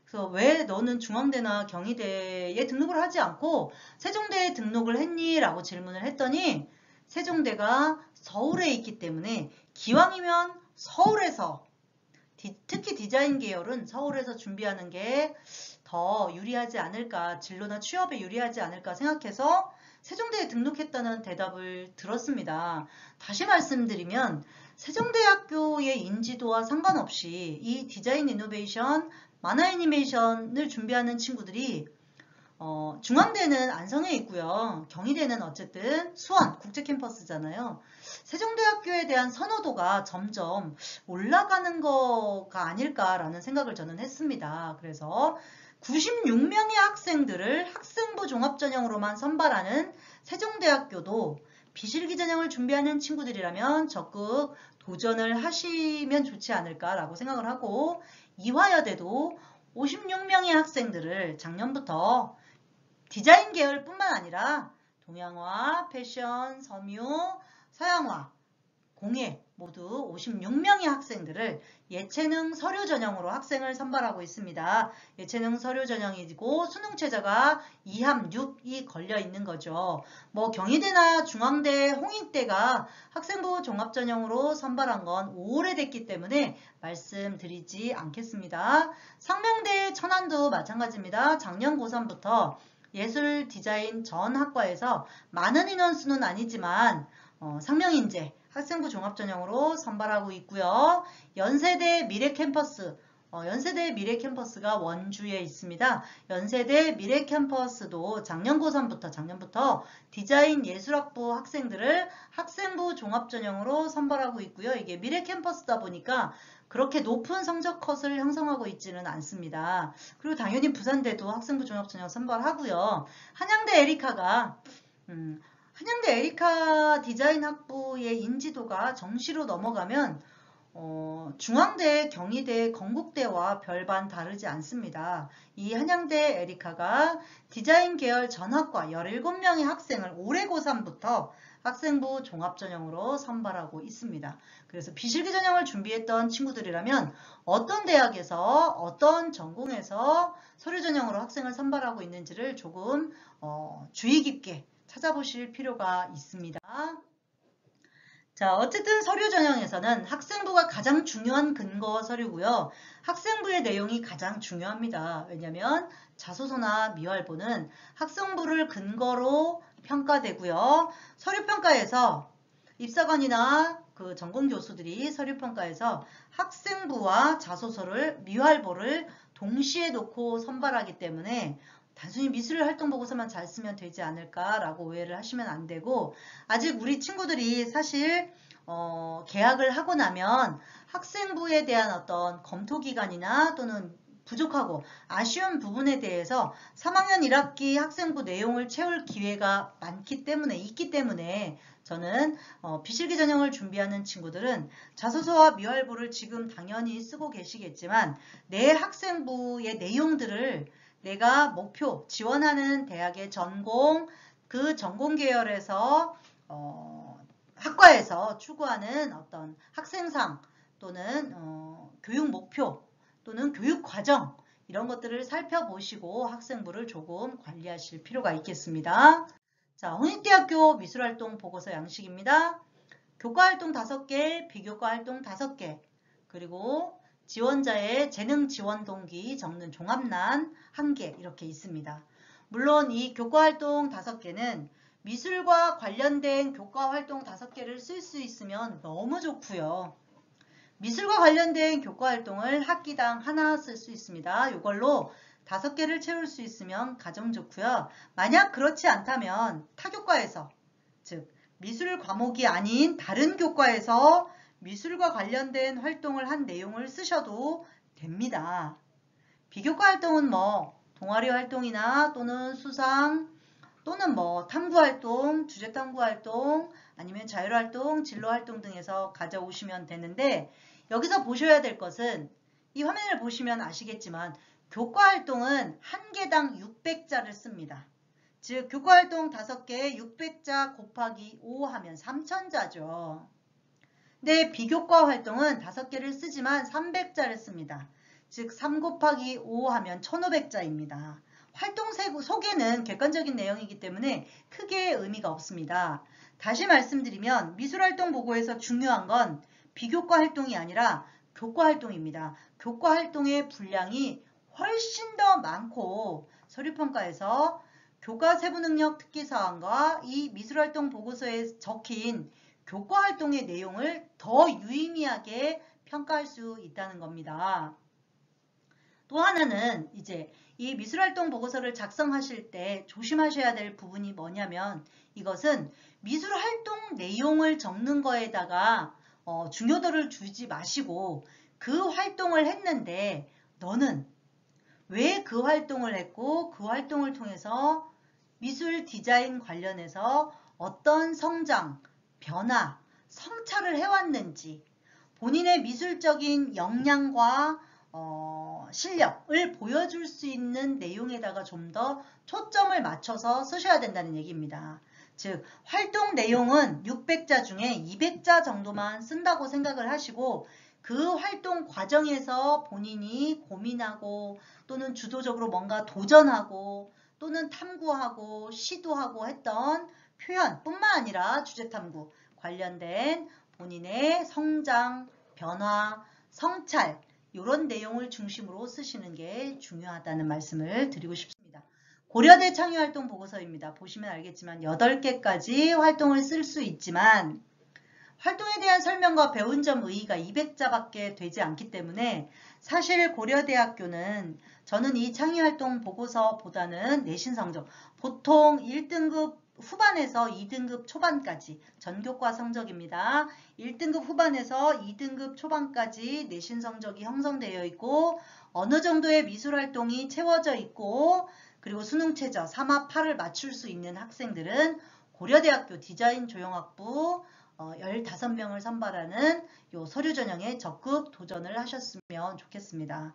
그래서 왜 너는 중앙대나 경희대에 등록을 하지 않고 세종대에 등록을 했니? 라고 질문을 했더니 세종대가 서울에 있기 때문에 기왕이면 서울에서 특히 디자인 계열은 서울에서 준비하는 게 더 유리하지 않을까, 진로나 취업에 유리하지 않을까 생각해서 세종대에 등록했다는 대답을 들었습니다. 다시 말씀드리면 세종대학교의 인지도와 상관없이 이 디자인 이노베이션, 만화 애니메이션을 준비하는 친구들이 중앙대는 안성에 있고요. 경희대는 어쨌든 수원 국제캠퍼스잖아요. 세종대학교에 대한 선호도가 점점 올라가는 거가 아닐까라는 생각을 저는 했습니다. 그래서 96명의 학생들을 학생부 종합전형으로만 선발하는 세종대학교도 비실기 전형을 준비하는 친구들이라면 적극 도전을 하시면 좋지 않을까라고 생각을 하고 이화여대도 56명의 학생들을 작년부터 디자인 계열뿐만 아니라 동양화, 패션, 섬유, 서양화, 공예 모두 56명의 학생들을 예체능 서류 전형으로 학생을 선발하고 있습니다. 예체능 서류 전형이고 수능 최저가 2함 6이 걸려 있는 거죠. 뭐 경희대나 중앙대, 홍익대가 학생부 종합 전형으로 선발한 건 오래됐기 때문에 말씀드리지 않겠습니다. 상명대, 천안도 마찬가지입니다. 작년 고3부터 예술 디자인 전 학과에서 많은 인원수는 아니지만 상명인재 학생부 종합전형으로 선발하고 있고요. 연세대 미래캠퍼스, 연세대 미래캠퍼스가 원주에 있습니다. 연세대 미래캠퍼스도 작년부터 디자인 예술학부 학생들을 학생부 종합전형으로 선발하고 있고요. 이게 미래캠퍼스다 보니까 그렇게 높은 성적 컷을 형성하고 있지는 않습니다. 그리고 당연히 부산대도 학생부 종합전형 선발하고요. 한양대 에리카 디자인 학부의 인지도가 정시로 넘어가면 중앙대, 경희대, 건국대와 별반 다르지 않습니다. 이 한양대 에리카가 디자인 계열 전학과 17명의 학생을 올해 고3부터 학생부 종합전형으로 선발하고 있습니다. 그래서 비실기 전형을 준비했던 친구들이라면 어떤 대학에서 어떤 전공에서 서류 전형으로 학생을 선발하고 있는지를 조금 주의 깊게 찾아보실 필요가 있습니다. 자, 어쨌든 서류 전형에서는 학생부가 가장 중요한 근거 서류고요. 학생부의 내용이 가장 중요합니다. 왜냐하면 자소서나 미활보는 학생부를 근거로 평가되고요. 서류평가에서 입사관이나 그 전공교수들이 서류평가에서 학생부와 자소서를 미활보를 동시에 놓고 선발하기 때문에 단순히 미술활동보고서만 잘 쓰면 되지 않을까라고 오해를 하시면 안 되고 아직 우리 친구들이 사실 계약을 하고 나면 학생부에 대한 어떤 검토 기간이나 또는 부족하고 아쉬운 부분에 대해서 3학년 1학기 학생부 내용을 채울 기회가 있기 때문에 저는 비실기 전형을 준비하는 친구들은 자소서와 미활보를 지금 당연히 쓰고 계시겠지만 내 학생부의 내용들을 내가 목표, 지원하는 대학의 전공, 그 전공 계열에서 학과에서 추구하는 어떤 학생상 또는 교육 목표 또는 교육 과정 이런 것들을 살펴보시고 학생부를 조금 관리하실 필요가 있겠습니다. 자, 홍익대학교 미술활동 보고서 양식입니다. 교과활동 5개, 비교과활동 5개, 그리고 지원자의 재능 지원 동기 적는 종합란 1개 이렇게 있습니다. 물론 이 교과활동 5개는 미술과 관련된 교과활동 5개를 쓸 수 있으면 너무 좋고요. 미술과 관련된 교과활동을 학기당 하나 쓸 수 있습니다. 이걸로 5개를 채울 수 있으면 가장 좋고요. 만약 그렇지 않다면 타교과에서, 즉 미술 과목이 아닌 다른 교과에서 미술과 관련된 활동을 한 내용을 쓰셔도 됩니다. 비교과 활동은 동아리 활동이나 또는 수상 또는 탐구활동, 주제탐구활동 아니면 자율활동, 진로활동 등에서 가져오시면 되는데 여기서 보셔야 될 것은 이 화면을 보시면 아시겠지만 교과활동은 한 개당 600자를 씁니다. 즉 교과활동 5개에 600자 곱하기 5 하면 3000자죠. 근데 비교과 활동은 5개를 쓰지만 300자를 씁니다. 즉 3 곱하기 5 하면 1500자입니다. 활동 소개는 객관적인 내용이기 때문에 크게 의미가 없습니다. 다시 말씀드리면 미술활동 보고에서 중요한 건 비교과 활동이 아니라 교과 활동입니다. 교과 활동의 분량이 훨씬 더 많고 서류평가에서 교과 세부능력 특기사항과 이 미술활동 보고서에 적힌 교과 활동의 내용을 더 유의미하게 평가할 수 있다는 겁니다. 또 하나는 이제 이 미술활동 보고서를 작성하실 때 조심하셔야 될 부분이 뭐냐면 이것은 미술활동 내용을 적는 거에다가 중요도를 주지 마시고 그 활동을 했는데 너는 왜 그 활동을 했고 그 활동을 통해서 미술 디자인 관련해서 어떤 성장, 변화, 성찰을 해왔는지 본인의 미술적인 역량과 실력을 보여줄 수 있는 내용에다가 좀 더 초점을 맞춰서 쓰셔야 된다는 얘기입니다. 즉 활동 내용은 600자 중에 200자 정도만 쓴다고 생각을 하시고 그 활동 과정에서 본인이 고민하고 또는 주도적으로 뭔가 도전하고 또는 탐구하고 시도하고 했던 표현뿐만 아니라 주제탐구 관련된 본인의 성장, 변화, 성찰 이런 내용을 중심으로 쓰시는 게 중요하다는 말씀을 드리고 싶습니다. 고려대 창의활동 보고서입니다. 보시면 알겠지만 8개까지 활동을 쓸 수 있지만 활동에 대한 설명과 배운 점 의의가 200자밖에 되지 않기 때문에 사실 고려대학교는 저는 이 창의활동 보고서보다는 내신 성적 보통 1등급 후반에서 2등급 초반까지 전교과 성적입니다. 1등급 후반에서 2등급 초반까지 내신 성적이 형성되어 있고 어느 정도의 미술활동이 채워져 있고 그리고 수능 최저 3화 8을 맞출 수 있는 학생들은 고려대학교 디자인조형학부 15명을 선발하는 요 서류 전형에 적극 도전을 하셨으면 좋겠습니다.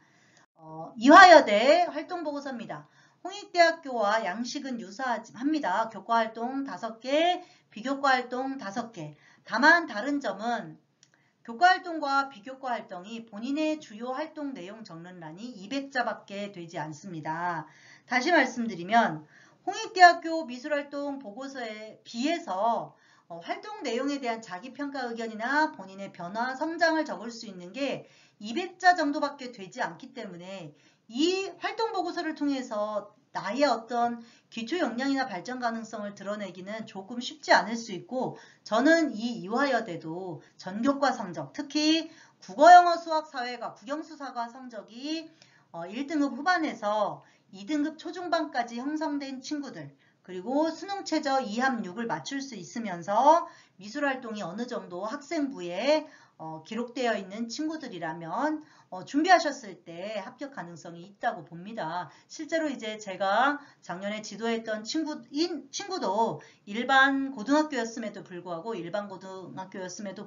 이화여대 활동보고서입니다. 홍익대학교와 양식은 유사합니다. 교과활동 5개, 비교과활동 5개. 다만 다른 점은 교과활동과 비교과활동이 본인의 주요 활동 내용 적는 란이 200자밖에 되지 않습니다. 다시 말씀드리면 홍익대학교 미술활동 보고서에 비해서 활동 내용에 대한 자기평가 의견이나 본인의 변화, 성장을 적을 수 있는 게 200자 정도밖에 되지 않기 때문에 이 활동 보고서를 통해서 나의 어떤 기초 역량이나 발전 가능성을 드러내기는 조금 쉽지 않을 수 있고 저는 이 이화여대도 전교과 성적, 특히 국어, 영어, 수학, 사회과, 국영수사과 성적이 1등급 후반에서 2등급 초중반까지 형성된 친구들 그리고 수능 최저 2합 6을 맞출 수 있으면서 미술활동이 어느 정도 학생부에 기록되어 있는 친구들이라면 준비하셨을 때 합격 가능성이 있다고 봅니다. 실제로 이제 제가 작년에 지도했던 친구도 일반 고등학교였음에도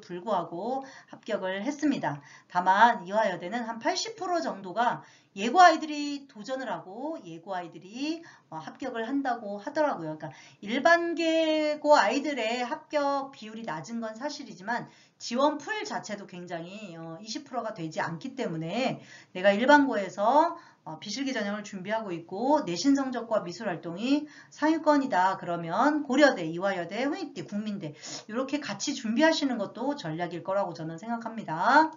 불구하고 합격을 했습니다. 다만 이화여대는 한 80% 정도가 예고 아이들이 도전을 하고 예고 아이들이 합격을 한다고 하더라고요. 그러니까 일반계고 아이들의 합격 비율이 낮은 건 사실이지만 지원 풀 자체도 굉장히 20%가 되지 않기 때문에 내가 일반고에서 비실기 전형을 준비하고 있고 내신 성적과 미술 활동이 상위권이다. 그러면 고려대, 이화여대, 홍익대, 국민대 이렇게 같이 준비하시는 것도 전략일 거라고 저는 생각합니다.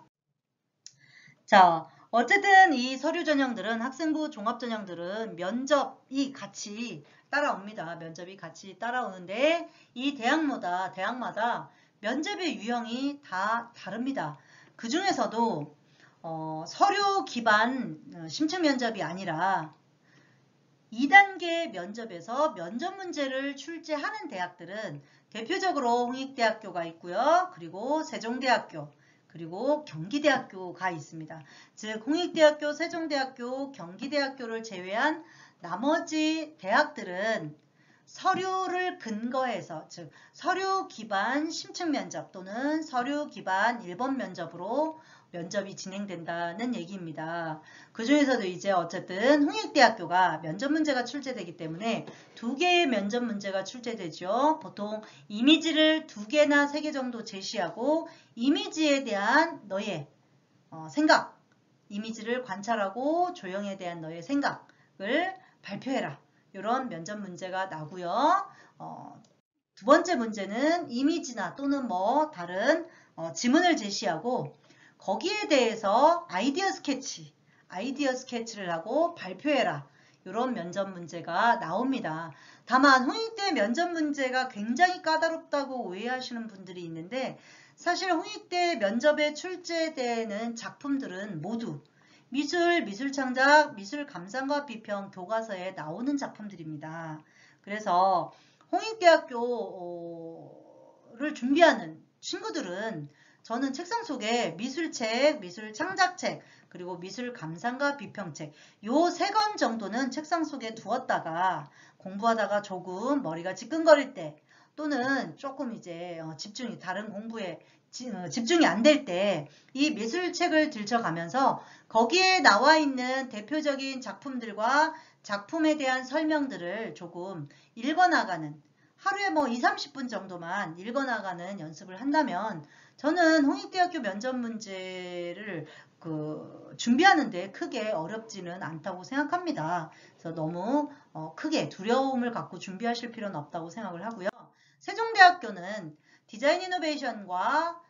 자, 어쨌든 이 서류 전형들은 학생부 종합 전형들은 면접이 같이 따라옵니다. 면접이 같이 따라오는데 이 대학마다 면접의 유형이 다 다릅니다. 그 중에서도 서류 기반 심층 면접이 아니라 2단계 면접에서 면접 문제를 출제하는 대학들은 대표적으로 홍익대학교가 있고요. 그리고 세종대학교, 그리고 경기대학교가 있습니다. 즉 홍익대학교, 세종대학교, 경기대학교를 제외한 나머지 대학들은 서류를 근거해서, 즉 서류 기반 심층 면접 또는 서류 기반 1번 면접으로 면접이 진행된다는 얘기입니다. 그 중에서도 이제 어쨌든 홍익대학교가 면접 문제가 출제되기 때문에 2개의 면접 문제가 출제되죠. 보통 이미지를 2개나 3개 정도 제시하고 이미지에 대한 너의 생각, 이미지를 관찰하고 조형에 대한 너의 생각을 발표해라. 이런 면접 문제가 나고요. 두 번째 문제는 이미지나 또는 뭐 다른 지문을 제시하고 거기에 대해서 아이디어 스케치를 하고 발표해라. 이런 면접 문제가 나옵니다. 다만 홍익대 면접 문제가 굉장히 까다롭다고 오해하시는 분들이 있는데 사실 홍익대 면접에 출제되는 작품들은 모두 미술창작, 미술감상과 비평 교과서에 나오는 작품들입니다. 그래서 홍익대학교를 준비하는 친구들은 저는 책상 속에 미술책, 미술창작책, 그리고 미술감상과 비평책 요 3권 정도는 책상 속에 두었다가 공부하다가 조금 머리가 지끈거릴 때 또는 조금 이제 다른 공부에 집중이 안 될 때 이 미술책을 들춰가면서 거기에 나와 있는 대표적인 작품들과 작품에 대한 설명들을 조금 읽어나가는 하루에 뭐 20-30분 정도만 읽어나가는 연습을 한다면 저는 홍익대학교 면접 문제를 준비하는데 크게 어렵지는 않다고 생각합니다. 그래서 너무 크게 두려움을 갖고 준비하실 필요는 없다고 생각을 하고요. 세종대학교는 디자인 이노베이션과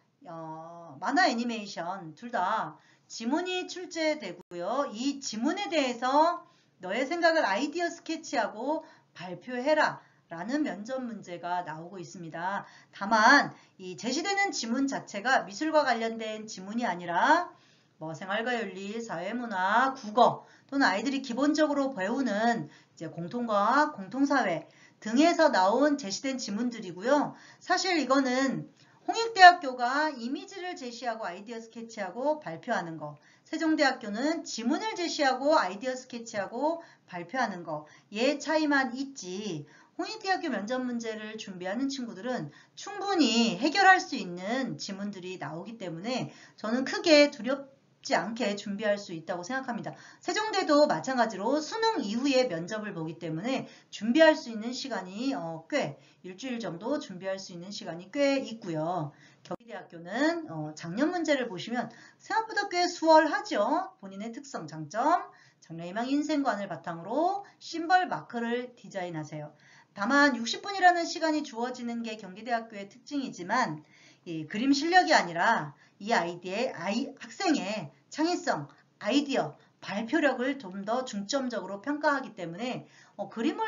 만화 애니메이션 둘 다 지문이 출제되고요. 이 지문에 대해서 너의 생각을 아이디어 스케치하고 발표해라 라는 면접 문제가 나오고 있습니다. 다만 이 제시되는 지문 자체가 미술과 관련된 지문이 아니라 뭐 생활과 윤리, 사회문화, 국어 또는 아이들이 기본적으로 배우는 이제 공통과학, 공통사회 등에서 나온 제시된 지문들이고요. 사실 이거는 홍익대학교가 이미지를 제시하고 아이디어 스케치하고 발표하는 거, 세종대학교는 지문을 제시하고 아이디어 스케치하고 발표하는 거, 얘 차이만 있지. 홍익대학교 면접 문제를 준비하는 친구들은 충분히 해결할 수 있는 지문들이 나오기 때문에 저는 크게 두렵지 않게 준비할 수 있다고 생각합니다. 세종대도 마찬가지로 수능 이후에 면접을 보기 때문에 준비할 수 있는 시간이 꽤 일주일 정도 준비할 수 있는 시간이 꽤 있고요. 경기대학교는 작년 문제를 보시면 생각보다 꽤 수월하죠. 본인의 특성, 장점, 장래희망 인생관을 바탕으로 심벌 마크를 디자인하세요. 다만 60분이라는 시간이 주어지는 게 경기대학교의 특징이지만 이 그림 실력이 아니라 이 학생의 창의성, 아이디어, 발표력을 좀 더 중점적으로 평가하기 때문에 그림을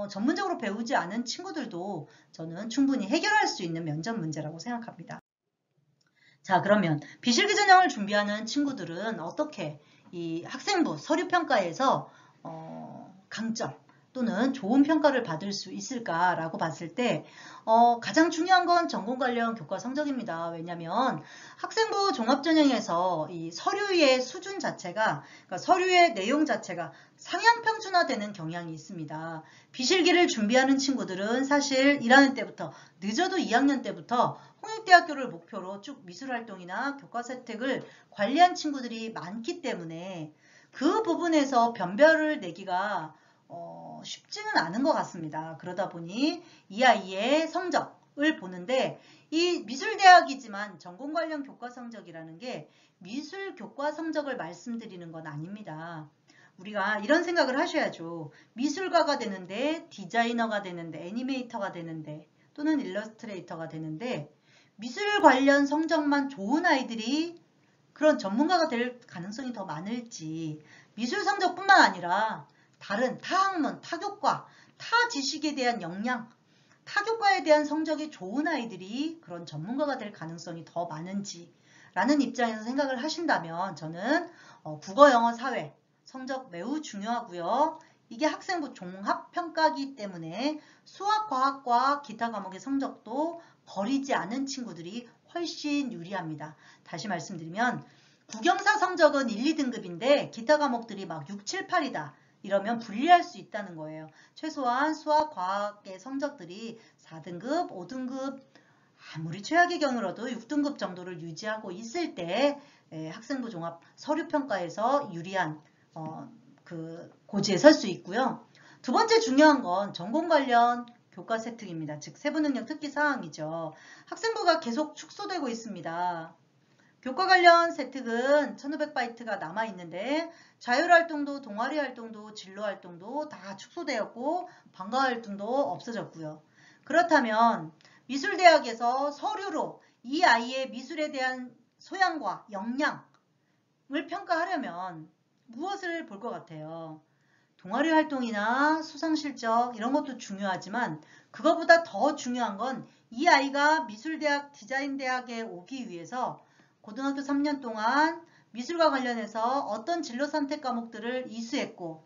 전문적으로 배우지 않은 친구들도 저는 충분히 해결할 수 있는 면접 문제라고 생각합니다. 자, 그러면 비실기 전형을 준비하는 친구들은 어떻게 이 학생부 서류평가에서 강점, 또는 좋은 평가를 받을 수 있을까라고 봤을 때 가장 중요한 건 전공 관련 교과 성적입니다. 왜냐하면 학생부 종합전형에서 이 서류의 수준 자체가, 그러니까 서류의 내용 자체가 상향 평준화되는 경향이 있습니다. 비실기를 준비하는 친구들은 사실 1학년 때부터, 늦어도 2학년 때부터 홍익대학교를 목표로 쭉 미술활동이나 교과 세특을 관리한 친구들이 많기 때문에 그 부분에서 변별을 내기가 쉽지는 않은 것 같습니다. 그러다 보니 이 아이의 성적을 보는데, 이 미술대학이지만 전공 관련 교과 성적이라는 게 미술 교과 성적을 말씀드리는 건 아닙니다. 우리가 이런 생각을 하셔야죠. 미술가가 되는데, 디자이너가 되는데, 애니메이터가 되는데, 또는 일러스트레이터가 되는데 미술 관련 성적만 좋은 아이들이 그런 전문가가 될 가능성이 더 많을지, 미술 성적뿐만 아니라 다른 타학문, 타교과, 타 지식에 대한 역량, 타교과에 대한 성적이 좋은 아이들이 그런 전문가가 될 가능성이 더 많은지 라는 입장에서 생각을 하신다면, 저는 국어, 영어, 사회 성적 매우 중요하고요. 이게 학생부 종합평가이기 때문에 수학, 과학과 기타 과목의 성적도 버리지 않은 친구들이 훨씬 유리합니다. 다시 말씀드리면 국영사 성적은 1, 2등급인데 기타 과목들이 막 6, 7, 8이다. 이러면 불리할 수 있다는 거예요. 최소한 수학, 과학의 성적들이 4등급, 5등급, 아무리 최악의 경우라도 6등급 정도를 유지하고 있을 때 학생부 종합 서류평가에서 유리한 그 고지에 설 수 있고요. 두 번째 중요한 건 전공 관련 교과 세특입니다. 즉 세부능력 특기 사항이죠. 학생부가 계속 축소되고 있습니다. 교과 관련 세특은 1500바이트가 남아있는데 자율활동도 동아리활동도 진로활동도 다 축소되었고 방과활동도 없어졌고요. 그렇다면 미술대학에서 서류로 이 아이의 미술에 대한 소양과 역량을 평가하려면 무엇을 볼 것 같아요? 동아리 활동이나 수상실적 이런 것도 중요하지만 그거보다 더 중요한 건 이 아이가 미술대학, 디자인대학에 오기 위해서 고등학교 3년 동안 미술과 관련해서 어떤 진로 선택 과목들을 이수했고,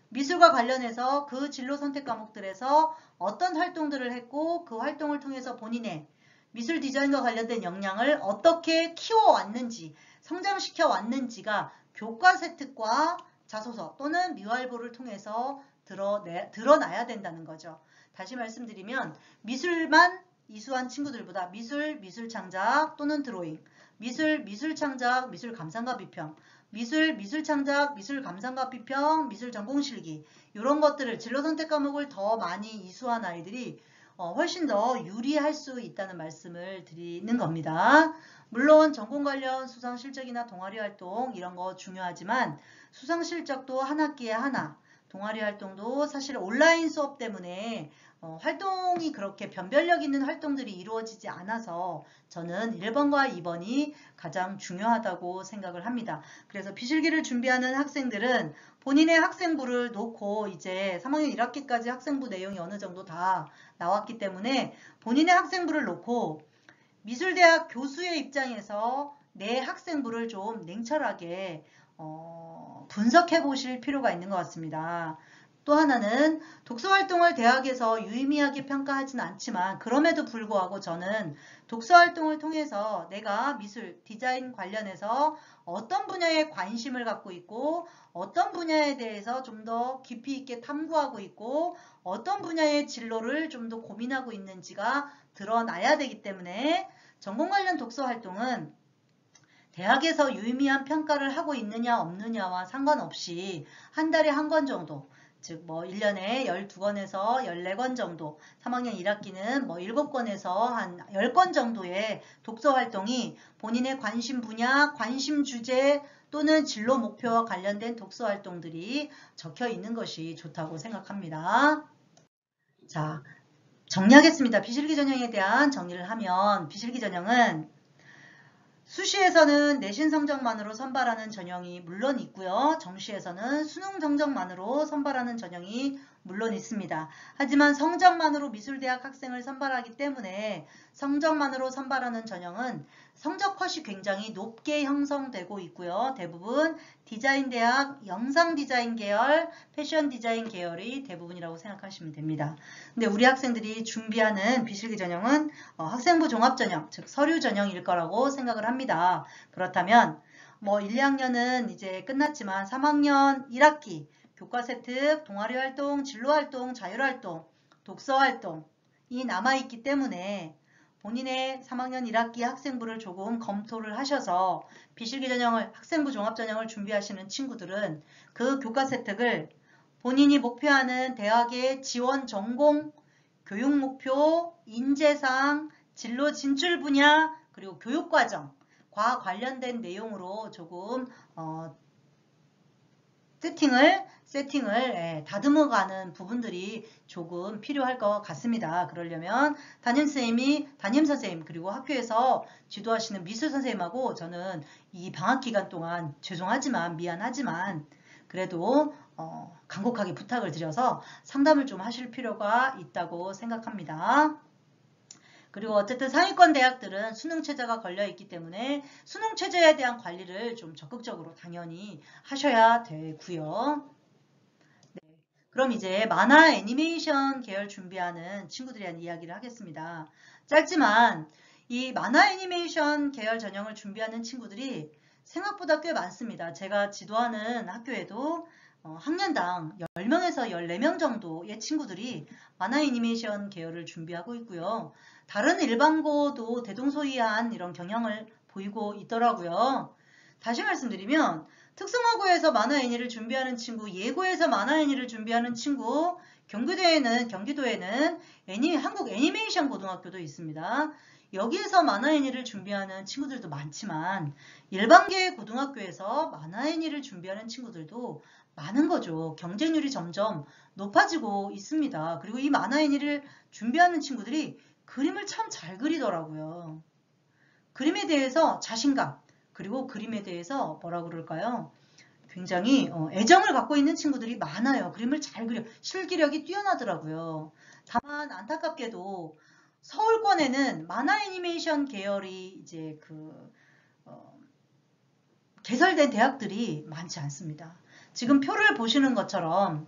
미술과 관련해서 그 진로 선택 과목들에서 어떤 활동들을 했고, 그 활동을 통해서 본인의 미술 디자인과 관련된 역량을 어떻게 키워왔는지, 성장시켜 왔는지가 교과 세특과 자소서 또는 미활보를 통해서 드러나야 된다는 거죠. 다시 말씀드리면 미술만 이수한 친구들보다 미술 창작 또는 드로잉, 미술 창작, 미술 감상과 비평, 미술 창작, 미술 감상과 비평, 미술 전공 실기 이런 것들을 진로 선택 과목을 더 많이 이수한 아이들이 훨씬 더 유리할 수 있다는 말씀을 드리는 겁니다. 물론 전공 관련 수상 실적이나 동아리 활동 이런 거 중요하지만 수상 실적도 한 학기에 하나, 동아리 활동도 사실 온라인 수업 때문에 활동이 그렇게 변별력 있는 활동들이 이루어지지 않아서 저는 1번과 2번이 가장 중요하다고 생각을 합니다. 그래서 비실기를 준비하는 학생들은 본인의 학생부를 놓고 이제 3학년 1학기까지 학생부 내용이 어느 정도 다 나왔기 때문에 본인의 학생부를 놓고 미술대학 교수의 입장에서 내 학생부를 좀 냉철하게 분석해 보실 필요가 있는 것 같습니다. 또 하나는 독서활동을 대학에서 유의미하게 평가하진 않지만 그럼에도 불구하고 저는 독서활동을 통해서 내가 미술, 디자인 관련해서 어떤 분야에 관심을 갖고 있고 어떤 분야에 대해서 좀 더 깊이 있게 탐구하고 있고 어떤 분야의 진로를 좀 더 고민하고 있는지가 드러나야 되기 때문에 전공 관련 독서활동은 대학에서 유의미한 평가를 하고 있느냐 없느냐와 상관없이 한 달에 한 권 정도, 즉 뭐 1년에 12권에서 14권 정도, 3학년 1학기는 뭐 7권에서 한 10권 정도의 독서 활동이 본인의 관심 분야, 관심 주제 또는 진로 목표와 관련된 독서 활동들이 적혀 있는 것이 좋다고 생각합니다. 자, 정리하겠습니다. 비실기 전형에 대한 정리를 하면 비실기 전형은 수시에서는 내신 성적만으로 선발하는 전형이 물론 있고요. 정시에서는 수능 성적만으로 선발하는 전형이 물론 있습니다. 하지만 성적만으로 미술대학 학생을 선발하기 때문에 성적만으로 선발하는 전형은 성적 컷이 굉장히 높게 형성되고 있고요. 대부분 디자인 대학, 영상 디자인 계열, 패션 디자인 계열이 대부분이라고 생각하시면 됩니다. 근데 우리 학생들이 준비하는 비실기 전형은 학생부 종합 전형, 즉 서류 전형일 거라고 생각을 합니다. 그렇다면 뭐 1, 2학년은 이제 끝났지만 3학년 1학기 교과 세특, 동아리 활동, 진로 활동, 자율 활동, 독서 활동이 남아있기 때문에 본인의 3학년 1학기 학생부를 조금 검토를 하셔서 비실기 전형을 학생부 종합 전형을 준비하시는 친구들은 그 교과 세특을 본인이 목표하는 대학의 지원 전공, 교육 목표, 인재사항, 진로 진출 분야, 그리고 교육과정과 관련된 내용으로 조금 세팅을 다듬어가는 부분들이 조금 필요할 것 같습니다. 그러려면 담임선생님 그리고 학교에서 지도하시는 미술선생님하고 저는 이 방학기간 동안 죄송하지만 미안하지만 그래도 간곡하게 부탁을 드려서 상담을 좀 하실 필요가 있다고 생각합니다. 그리고 어쨌든 상위권 대학들은 수능 체제가 걸려 있기 때문에 수능 체제에 대한 관리를 좀 적극적으로 당연히 하셔야 되고요. 네, 그럼 이제 만화 애니메이션 계열 준비하는 친구들에 대한 이야기를 하겠습니다. 짧지만 이 만화 애니메이션 계열 전형을 준비하는 친구들이 생각보다 꽤 많습니다. 제가 지도하는 학교에도 학년당 10명에서 14명 정도의 친구들이 만화 애니메이션 계열을 준비하고 있고요. 다른 일반고도 대동소이한 이런 경향을 보이고 있더라고요. 다시 말씀드리면 특성화고에서 만화 애니를 준비하는 친구, 예고에서 만화 애니를 준비하는 친구, 경기도에는 한국 애니메이션 고등학교도 있습니다. 여기에서 만화 애니를 준비하는 친구들도 많지만 일반계 고등학교에서 만화 애니를 준비하는 친구들도 많은 거죠. 경쟁률이 점점 높아지고 있습니다. 그리고 이 만화 애니를 준비하는 친구들이 그림을 참 잘 그리더라고요. 그림에 대해서 자신감, 그리고 그림에 대해서 뭐라 그럴까요? 굉장히 애정을 갖고 있는 친구들이 많아요. 그림을 잘 그려. 실기력이 뛰어나더라고요. 다만 안타깝게도 서울권에는 만화 애니메이션 계열이 이제 개설된 대학들이 많지 않습니다. 지금 표를 보시는 것처럼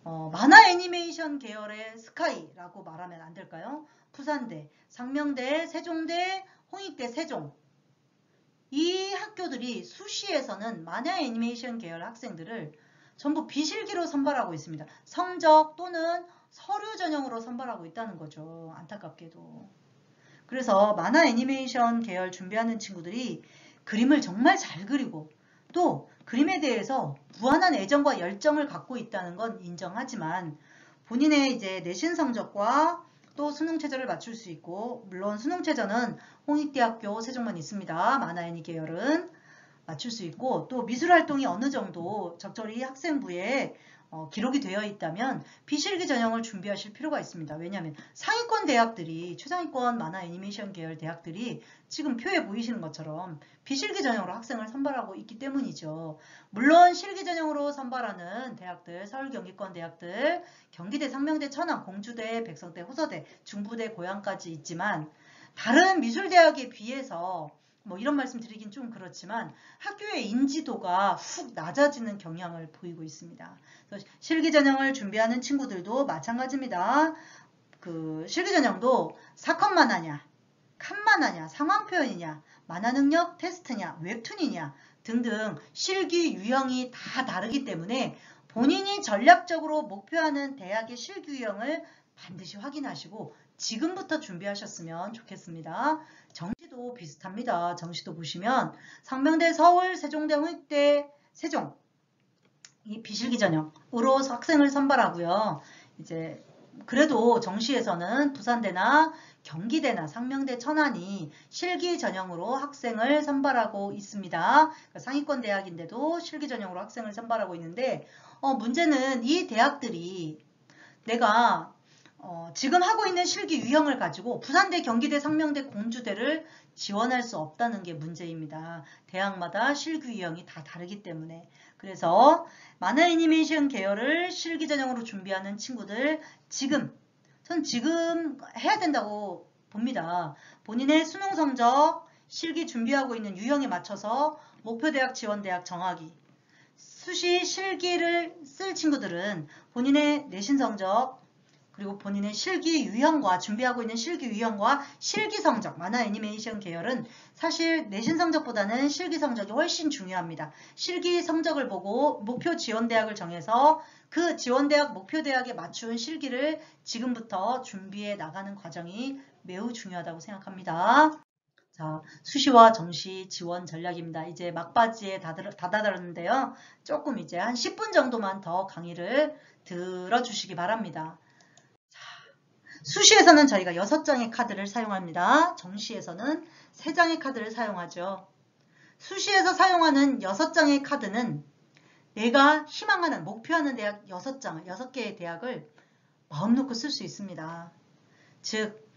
만화 애니메이션 계열의 스카이라고 말하면 안 될까요? 부산대, 상명대, 세종대, 홍익대, 세종. 이 학교들이 수시에서는 만화 애니메이션 계열 학생들을 전부 비실기로 선발하고 있습니다. 성적 또는 서류 전형으로 선발하고 있다는 거죠. 안타깝게도. 그래서 만화 애니메이션 계열 준비하는 친구들이 그림을 정말 잘 그리고 또 그림에 대해서 무한한 애정과 열정을 갖고 있다는 건 인정하지만 본인의 이제 내신 성적과 또 수능 최저를 맞출 수 있고 물론 수능 최저는 홍익대학교 세종만 있습니다. 만화 애니 계열은 맞출 수 있고 또 미술 활동이 어느 정도 적절히 학생부에 기록이 되어 있다면 비실기 전형을 준비하실 필요가 있습니다. 왜냐하면 상위권 대학들이 최상위권 만화 애니메이션 계열 대학들이 지금 표에 보이시는 것처럼 비실기 전형으로 학생을 선발하고 있기 때문이죠. 물론 실기 전형으로 선발하는 대학들, 서울 경기권 대학들, 경기대, 상명대, 천안, 공주대, 백성대, 호서대, 중부대, 고양까지 있지만 다른 미술대학에 비해서 뭐 이런 말씀 드리긴 좀 그렇지만 학교의 인지도가 훅 낮아지는 경향을 보이고 있습니다. 그래서 실기전형을 준비하는 친구들도 마찬가지입니다. 실기전형도 사컷만 하냐, 칸만 하냐, 상황표현이냐, 만화능력 테스트냐, 웹툰이냐 등등 실기 유형이 다 다르기 때문에 본인이 전략적으로 목표하는 대학의 실기 유형을 반드시 확인하시고 지금부터 준비하셨으면 좋겠습니다. 정시도 비슷합니다. 정시도 보시면 상명대, 서울, 세종대, 홍익대, 세종 이 비실기 전형으로 학생을 선발하고요. 이제 그래도 정시에서는 부산대나 경기대나 상명대, 천안이 실기 전형으로 학생을 선발하고 있습니다. 상위권 대학인데도 실기 전형으로 학생을 선발하고 있는데 문제는 이 대학들이 내가 지금 하고 있는 실기 유형을 가지고 부산대, 경기대, 상명대, 공주대를 지원할 수 없다는 게 문제입니다. 대학마다 실기 유형이 다 다르기 때문에. 그래서 만화 애니메이션 계열을 실기 전형으로 준비하는 친구들 전 지금 해야 된다고 봅니다. 본인의 수능 성적, 실기 준비하고 있는 유형에 맞춰서 목표대학 지원대학 정하기. 수시 실기를 쓸 친구들은 본인의 내신 성적 그리고 본인의 실기 유형과 준비하고 있는 실기 유형과 실기 성적, 만화 애니메이션 계열은 사실 내신 성적보다는 실기 성적이 훨씬 중요합니다. 실기 성적을 보고 목표 지원대학을 정해서 그 지원대학 목표대학에 맞춘 실기를 지금부터 준비해 나가는 과정이 매우 중요하다고 생각합니다. 자, 수시와 정시 지원 전략입니다. 이제 막바지에 다다랐는데요. 조금 이제 한 10분 정도만 더 강의를 들어주시기 바랍니다. 수시에서는 저희가 6장의 카드를 사용합니다. 정시에서는 3장의 카드를 사용하죠. 수시에서 사용하는 6장의 카드는 내가 희망하는, 목표하는 대학 6개의 대학을 마음 놓고 쓸 수 있습니다. 즉,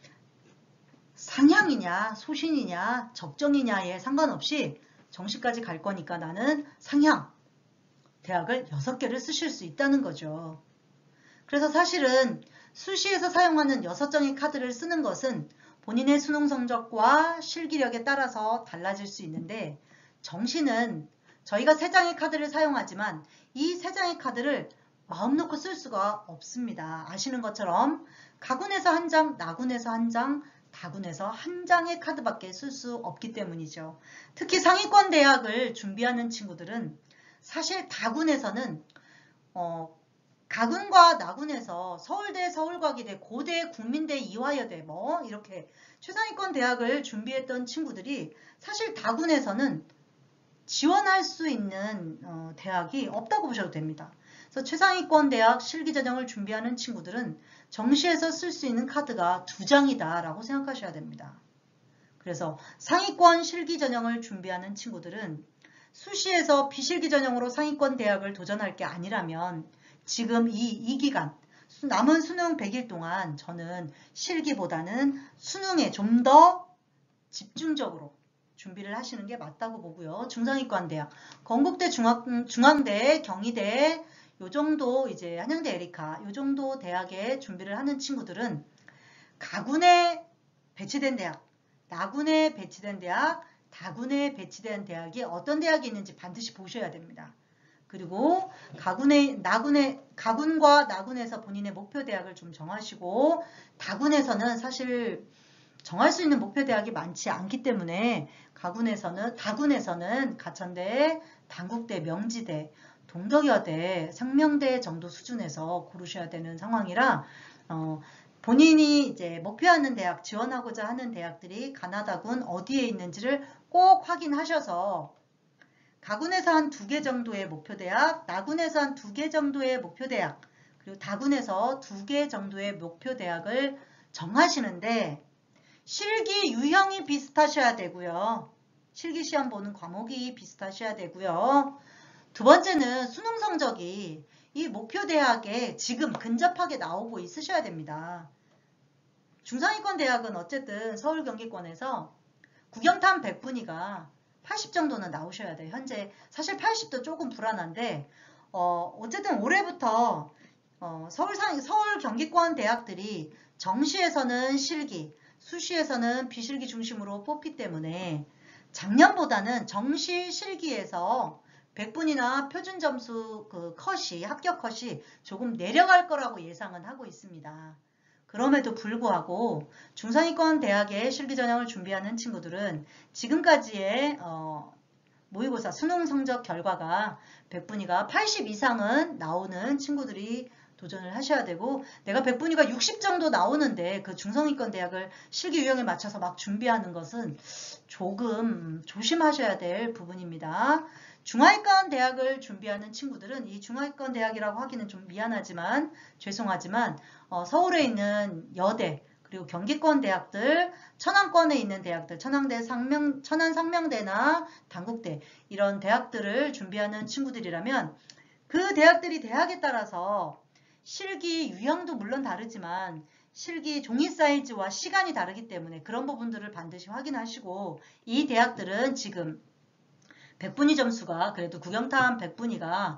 상향이냐, 소신이냐, 적정이냐에 상관없이 정시까지 갈 거니까 나는 상향 대학을 6개를 쓰실 수 있다는 거죠. 그래서 사실은 수시에서 사용하는 6장의 카드를 쓰는 것은 본인의 수능 성적과 실기력에 따라서 달라질 수 있는데 정시는 저희가 3장의 카드를 사용하지만 이 3장의 카드를 마음 놓고 쓸 수가 없습니다. 아시는 것처럼 가군에서 1장, 나군에서 1장, 다군에서 1장의 카드밖에 쓸 수 없기 때문이죠. 특히 상위권 대학을 준비하는 친구들은 사실 다군에서는 가군과 나군에서 서울대, 서울과기대, 고대, 국민대, 이화여대 뭐 이렇게 최상위권 대학을 준비했던 친구들이 사실 다군에서는 지원할 수 있는 대학이 없다고 보셔도 됩니다. 그래서 최상위권 대학 실기전형을 준비하는 친구들은 정시에서 쓸 수 있는 카드가 2장이다 라고 생각하셔야 됩니다. 그래서 상위권 실기전형을 준비하는 친구들은 수시에서 비실기전형으로 상위권 대학을 도전할 게 아니라면 지금 이 기간 남은 수능 100일 동안 저는 실기보다는 수능에 좀 더 집중적으로 준비를 하시는 게 맞다고 보고요. 중상위권 대학, 건국대, 중앙대, 경희대 요 정도 이제 한양대 에리카 요 정도 대학에 준비를 하는 친구들은 가군에 배치된 대학, 나군에 배치된 대학, 다군에 배치된 대학이 어떤 대학이 있는지 반드시 보셔야 됩니다. 그리고 가군과 나군에서 본인의 목표 대학을 좀 정하시고 다군에서는 사실 정할 수 있는 목표 대학이 많지 않기 때문에 다군에서는 가천대, 단국대, 명지대, 동덕여대, 상명대 정도 수준에서 고르셔야 되는 상황이라 본인이 이제 목표하는 대학, 지원하고자 하는 대학들이 가나다군 어디에 있는지를 꼭 확인하셔서 가군에서 한 2개 정도의 목표대학, 나군에서 한 2개 정도의 목표대학, 그리고 다군에서 2개 정도의 목표대학을 정하시는데 실기 유형이 비슷하셔야 되고요. 실기 시험 보는 과목이 비슷하셔야 되고요. 두 번째는 수능 성적이 이 목표대학에 지금 근접하게 나오고 있으셔야 됩니다. 중상위권 대학은 어쨌든 서울 경기권에서 국영탐 100분위가 80 정도는 나오셔야 돼요. 현재 사실 80도 조금 불안한데 어쨌든 올해부터 서울 경기권 대학들이 정시에서는 실기, 수시에서는 비실기 중심으로 뽑기 때문에 작년보다는 정시 실기에서 100분이나 표준 점수 합격 컷이 조금 내려갈 거라고 예상은 하고 있습니다. 그럼에도 불구하고 중상위권 대학의 실기전형을 준비하는 친구들은 지금까지의 모의고사 수능 성적 결과가 100분위가 80 이상은 나오는 친구들이 도전을 하셔야 되고 내가 100분위가 60 정도 나오는데 그 중상위권 대학을 실기 유형에 맞춰서 막 준비하는 것은 조금 조심하셔야 될 부분입니다. 중하위권 대학을 준비하는 친구들은 이 중하위권 대학이라고 하기는 좀 미안하지만 죄송하지만 서울에 있는 여대 그리고 경기권 대학들, 천안권에 있는 대학들, 천안 상명대나 단국대 이런 대학들을 준비하는 친구들이라면 그 대학들이 대학에 따라서 실기 유형도 물론 다르지만 실기 종이 사이즈와 시간이 다르기 때문에 그런 부분들을 반드시 확인하시고 이 대학들은 지금 100분위 점수가 그래도 국영탐 100분위가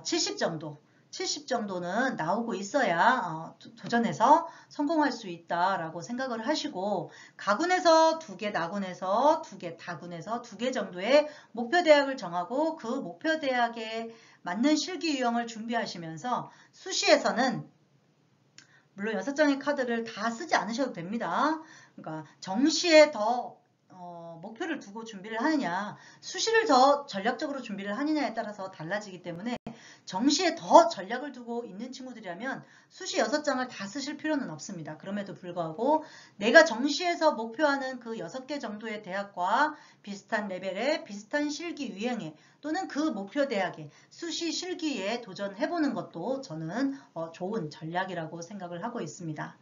70 정도 70 정도는 나오고 있어야 도전해서 성공할 수 있다라고 생각을 하시고, 가군에서 2개, 나군에서 2개, 다군에서 2개 정도의 목표 대학을 정하고 그 목표 대학에 맞는 실기 유형을 준비하시면서 수시에서는 물론 6장의 카드를 다 쓰지 않으셔도 됩니다. 그러니까 정시에 더 목표를 두고 준비를 하느냐, 수시를 더 전략적으로 준비를 하느냐에 따라서 달라지기 때문에 정시에 더 전략을 두고 있는 친구들이라면 수시 6장을 다 쓰실 필요는 없습니다. 그럼에도 불구하고 내가 정시에서 목표하는 그 6개 정도의 대학과 비슷한 레벨의 비슷한 실기 유형에 또는 그 목표 대학에 수시 실기에 도전해보는 것도 저는 좋은 전략이라고 생각을 하고 있습니다.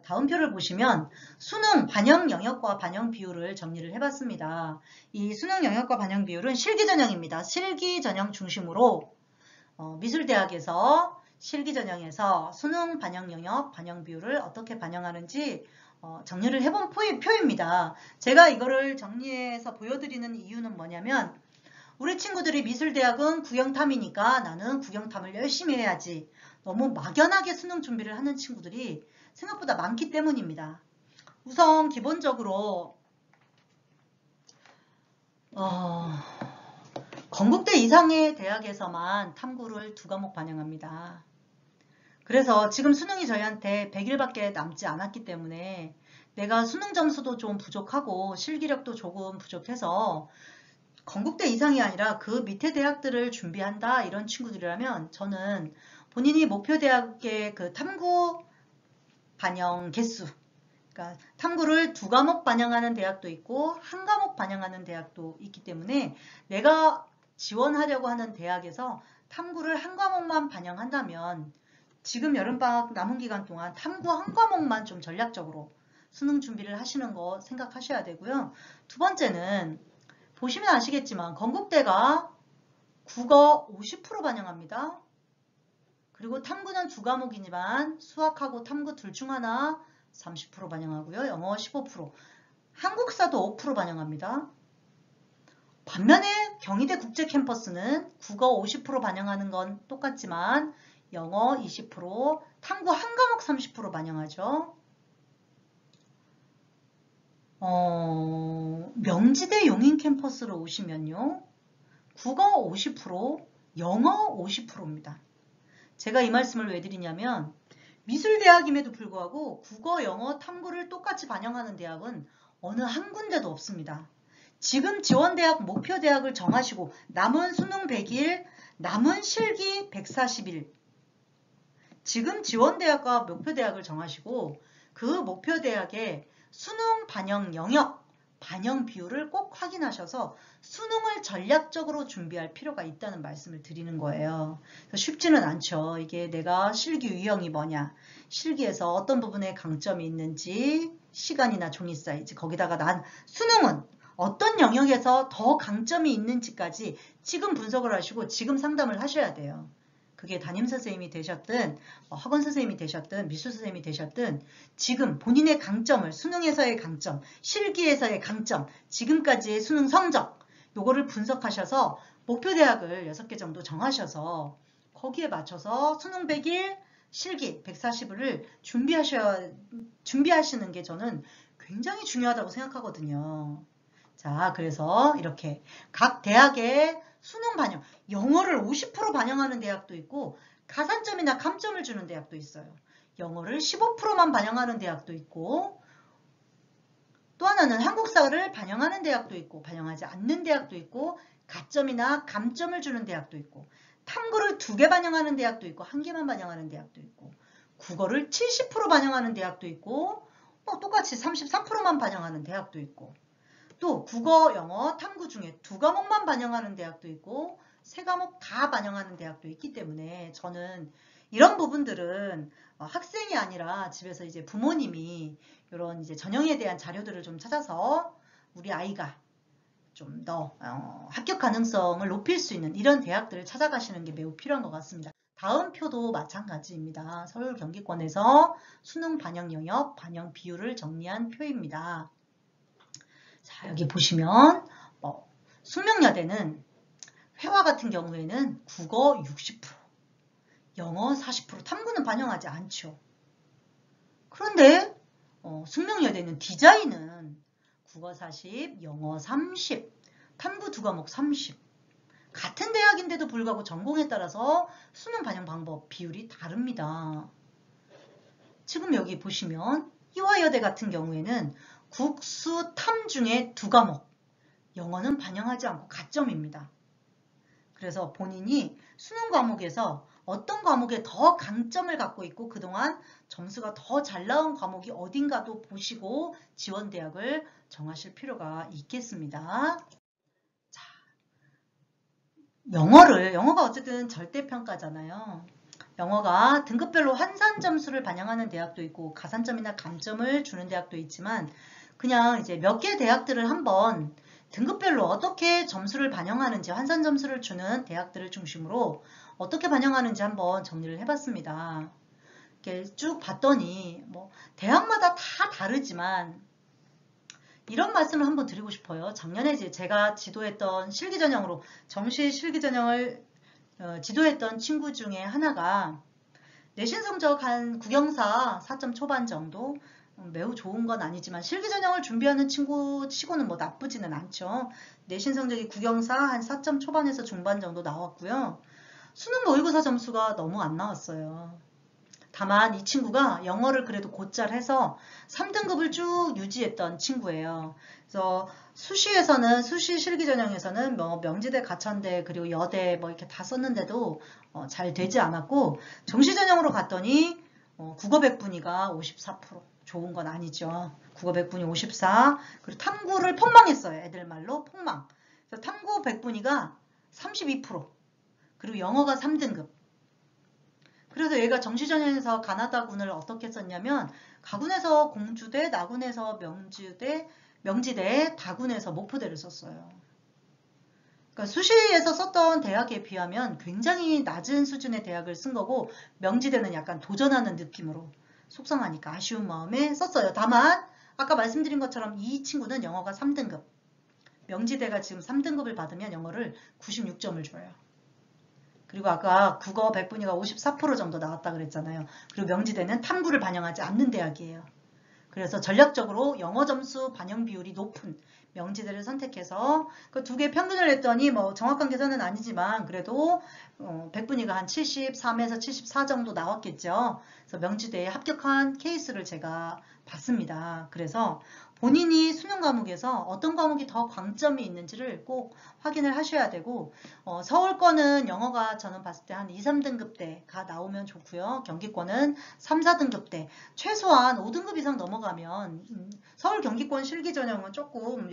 다음 표를 보시면 수능 반영 영역과 반영 비율을 정리를 해봤습니다. 이 수능 영역과 반영 비율은 실기 전형입니다. 실기 전형 중심으로 미술대학에서 실기 전형에서 수능 반영 영역, 반영 비율을 어떻게 반영하는지 정리를 해본 표입니다. 제가 이거를 정리해서 보여드리는 이유는 뭐냐면 우리 친구들이 미술대학은 국영탐이니까 나는 국영탐을 열심히 해야지. 너무 막연하게 수능 준비를 하는 친구들이 생각보다 많기 때문입니다. 우선 기본적으로 건국대 이상의 대학에서만 탐구를 2과목 반영합니다. 그래서 지금 수능이 저희한테 100일밖에 남지 않았기 때문에 내가 수능 점수도 좀 부족하고 실기력도 조금 부족해서 건국대 이상이 아니라 그 밑에 대학들을 준비한다 이런 친구들이라면 저는 본인이 목표 대학의 그 탐구 반영 개수, 그러니까 탐구를 2과목 반영하는 대학도 있고 1과목 반영하는 대학도 있기 때문에 내가 지원하려고 하는 대학에서 탐구를 1과목만 반영한다면 지금 여름방학 남은 기간 동안 탐구 1과목만 좀 전략적으로 수능 준비를 하시는 거 생각하셔야 되고요. 두 번째는 보시면 아시겠지만 건국대가 국어 50% 반영합니다. 그리고 탐구는 2과목이지만 수학하고 탐구 둘 중 하나 30% 반영하고요. 영어 15%, 한국사도 5% 반영합니다. 반면에 경희대 국제캠퍼스는 국어 50% 반영하는 건 똑같지만 영어 20%, 탐구 1과목 30% 반영하죠. 명지대 용인캠퍼스로 오시면요. 국어 50%, 영어 50%입니다. 제가 이 말씀을 왜 드리냐면 미술대학임에도 불구하고 국어, 영어, 탐구를 똑같이 반영하는 대학은 어느 한 군데도 없습니다. 지금 지원대학, 목표대학을 정하시고 남은 수능 100일, 남은 실기 140일 지금 지원대학과 목표대학을 정하시고 그 목표대학의 수능 반영 영역, 반영 비율을 꼭 확인하셔서 수능을 전략적으로 준비할 필요가 있다는 말씀을 드리는 거예요. 쉽지는 않죠. 이게 내가 실기 유형이 뭐냐, 실기에서 어떤 부분에 강점이 있는지, 시간이나 종이 사이즈, 거기다가 난 수능은 어떤 영역에서 더 강점이 있는지까지 지금 분석을 하시고 지금 상담을 하셔야 돼요. 그게 담임선생님이 되셨든 학원 선생님이 되셨든 미술 선생님이 되셨든 지금 본인의 강점을 수능에서의 강점, 실기에서의 강점, 지금까지의 수능 성적 요거를 분석하셔서 목표대학을 6개 정도 정하셔서 거기에 맞춰서 수능 100일, 실기 140일을 준비하시는 게 저는 굉장히 중요하다고 생각하거든요. 자, 그래서 이렇게 각 대학의 수능 반영, 영어를 50% 반영하는 대학도 있고 가산점이나 감점을 주는 대학도 있어요. 영어를 15%만 반영하는 대학도 있고 또 하나는 한국사를 반영하는 대학도 있고 반영하지 않는 대학도 있고 가점이나 감점을 주는 대학도 있고 탐구를 2개 반영하는 대학도 있고 1개만 반영하는 대학도 있고 국어를 70% 반영하는 대학도 있고 똑같이 33%만 반영하는 대학도 있고 또 국어, 영어, 탐구 중에 2과목만 반영하는 대학도 있고 3과목 다 반영하는 대학도 있기 때문에 저는 이런 부분들은 학생이 아니라 집에서 이제 부모님이 이런 이제 전형에 대한 자료들을 좀 찾아서 우리 아이가 좀 더 합격 가능성을 높일 수 있는 이런 대학들을 찾아가시는 게 매우 필요한 것 같습니다. 다음 표도 마찬가지입니다. 서울 경기권에서 수능 반영 영역, 반영 비율을 정리한 표입니다. 자, 여기 보시면 숙명여대는 회화 같은 경우에는 국어 60%, 영어 40%, 탐구는 반영하지 않죠. 그런데 숙명여대는 디자인은 국어 40, 영어 30, 탐구 2과목 30. 같은 대학인데도 불구하고 전공에 따라서 수능 반영 방법 비율이 다릅니다. 지금 여기 보시면 이화여대 같은 경우에는 국수, 탐 중에 2과목, 영어는 반영하지 않고 가점입니다. 그래서 본인이 수능 과목에서 어떤 과목에 더 강점을 갖고 있고 그동안 점수가 더 잘 나온 과목이 어딘가도 보시고 지원대학을 정하실 필요가 있겠습니다. 자, 영어가 어쨌든 절대평가잖아요. 영어가 등급별로 환산 점수를 반영하는 대학도 있고 가산점이나 감점을 주는 대학도 있지만 그냥 이제 몇 개 대학들을 한번 등급별로 어떻게 점수를 반영하는지 환산 점수를 주는 대학들을 중심으로 어떻게 반영하는지 한번 정리를 해봤습니다. 이렇게 쭉 봤더니 뭐 대학마다 다 다르지만 이런 말씀을 한번 드리고 싶어요. 작년에 이제 제가 지도했던 실기전형으로 정시 실기전형을 지도했던 친구 중에 하나가 내신 성적 한 국영사 4점 초반 정도, 매우 좋은 건 아니지만 실기전형을 준비하는 친구 치고는 뭐 나쁘지는 않죠. 내신 성적이 국영사 한 4점 초반에서 중반 정도 나왔고요. 수능 모의고사 점수가 너무 안 나왔어요. 다만 이 친구가 영어를 그래도 곧잘 해서 3등급을 쭉 유지했던 친구예요. 그래서 수시 실기전형에서는 뭐 명지대, 가천대, 그리고 여대 뭐 이렇게 다 썼는데도 잘 되지 않았고 정시전형으로 갔더니 국어 100분위가 54%. 좋은 건 아니죠. 국어 100분위 54. 그리고 탐구를 폭망했어요. 애들 말로 폭망. 그래서 탐구 100분위가 32%. 그리고 영어가 3등급. 그래서 얘가 정시전형에서 가나다군을 어떻게 썼냐면 가군에서 공주대, 나군에서 명지대, 다군에서 목포대를 썼어요. 그러니까 수시에서 썼던 대학에 비하면 굉장히 낮은 수준의 대학을 쓴 거고 명지대는 약간 도전하는 느낌으로 속상하니까 아쉬운 마음에 썼어요. 다만 아까 말씀드린 것처럼 이 친구는 영어가 3등급. 명지대가 지금 3등급을 받으면 영어를 96점을 줘요. 그리고 아까 국어 100분위가 54% 정도 나왔다 그랬잖아요. 그리고 명지대는 탐구를 반영하지 않는 대학이에요. 그래서 전략적으로 영어 점수 반영 비율이 높은 명지대를 선택해서 그 두 개 평균을 했더니 뭐 정확한 계산은 아니지만 그래도 100분위가 한 73에서 74 정도 나왔겠죠. 그래서 명지대에 합격한 케이스를 제가 봤습니다. 그래서 본인이 수능 과목에서 어떤 과목이 더 강점이 있는지를 꼭 확인을 하셔야 되고 서울권은 영어가 저는 봤을 때 한 2, 3등급대가 나오면 좋고요. 경기권은 3, 4등급대 최소한 5등급 이상 넘어가면 서울 경기권 실기전형은 조금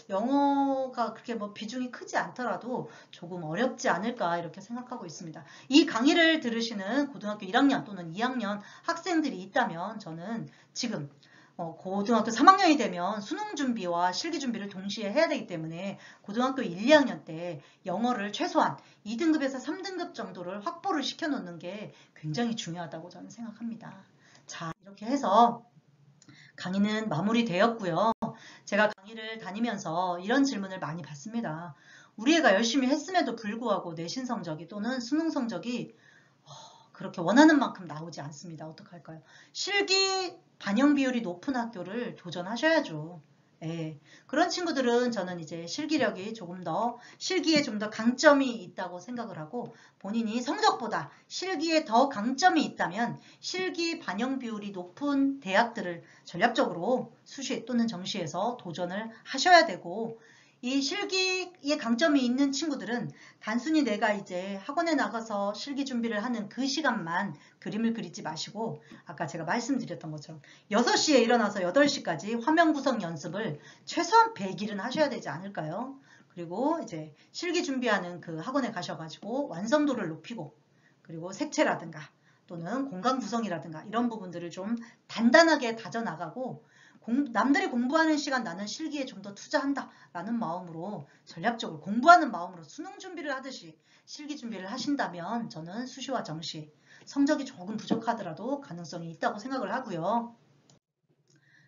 영어가 그렇게 뭐 비중이 크지 않더라도 조금 어렵지 않을까 이렇게 생각하고 있습니다. 이 강의를 들으시는 고등학교 1학년 또는 2학년 학생들이 있다면 저는 지금 고등학교 3학년이 되면 수능 준비와 실기 준비를 동시에 해야 되기 때문에 고등학교 1, 2학년 때 영어를 최소한 2등급에서 3등급 정도를 확보를 시켜놓는 게 굉장히 중요하다고 저는 생각합니다. 자, 이렇게 해서 강의는 마무리되었고요. 제가 강의를 다니면서 이런 질문을 많이 받습니다. 우리 애가 열심히 했음에도 불구하고 내신 성적이 또는 수능 성적이 그렇게 원하는 만큼 나오지 않습니다. 어떡할까요? 실기 반영 비율이 높은 학교를 도전하셔야죠. 예. 그런 친구들은 저는 이제 실기력이 조금 더 실기에 좀 더 강점이 있다고 생각을 하고 본인이 성적보다 실기에 더 강점이 있다면 실기 반영 비율이 높은 대학들을 전략적으로 수시 또는 정시에서 도전을 하셔야 되고 이 실기에 강점이 있는 친구들은 단순히 내가 이제 학원에 나가서 실기 준비를 하는 그 시간만 그림을 그리지 마시고 아까 제가 말씀드렸던 것처럼 6시에 일어나서 8시까지 화면 구성 연습을 최소한 100일은 하셔야 되지 않을까요? 그리고 이제 실기 준비하는 그 학원에 가셔가지고 완성도를 높이고 그리고 색채라든가 또는 공간 구성이라든가 이런 부분들을 좀 단단하게 다져나가고 남들이 공부하는 시간 나는 실기에 좀 더 투자한다 라는 마음으로 전략적으로 공부하는 마음으로 수능 준비를 하듯이 실기 준비를 하신다면 저는 수시와 정시 성적이 조금 부족하더라도 가능성이 있다고 생각을 하고요.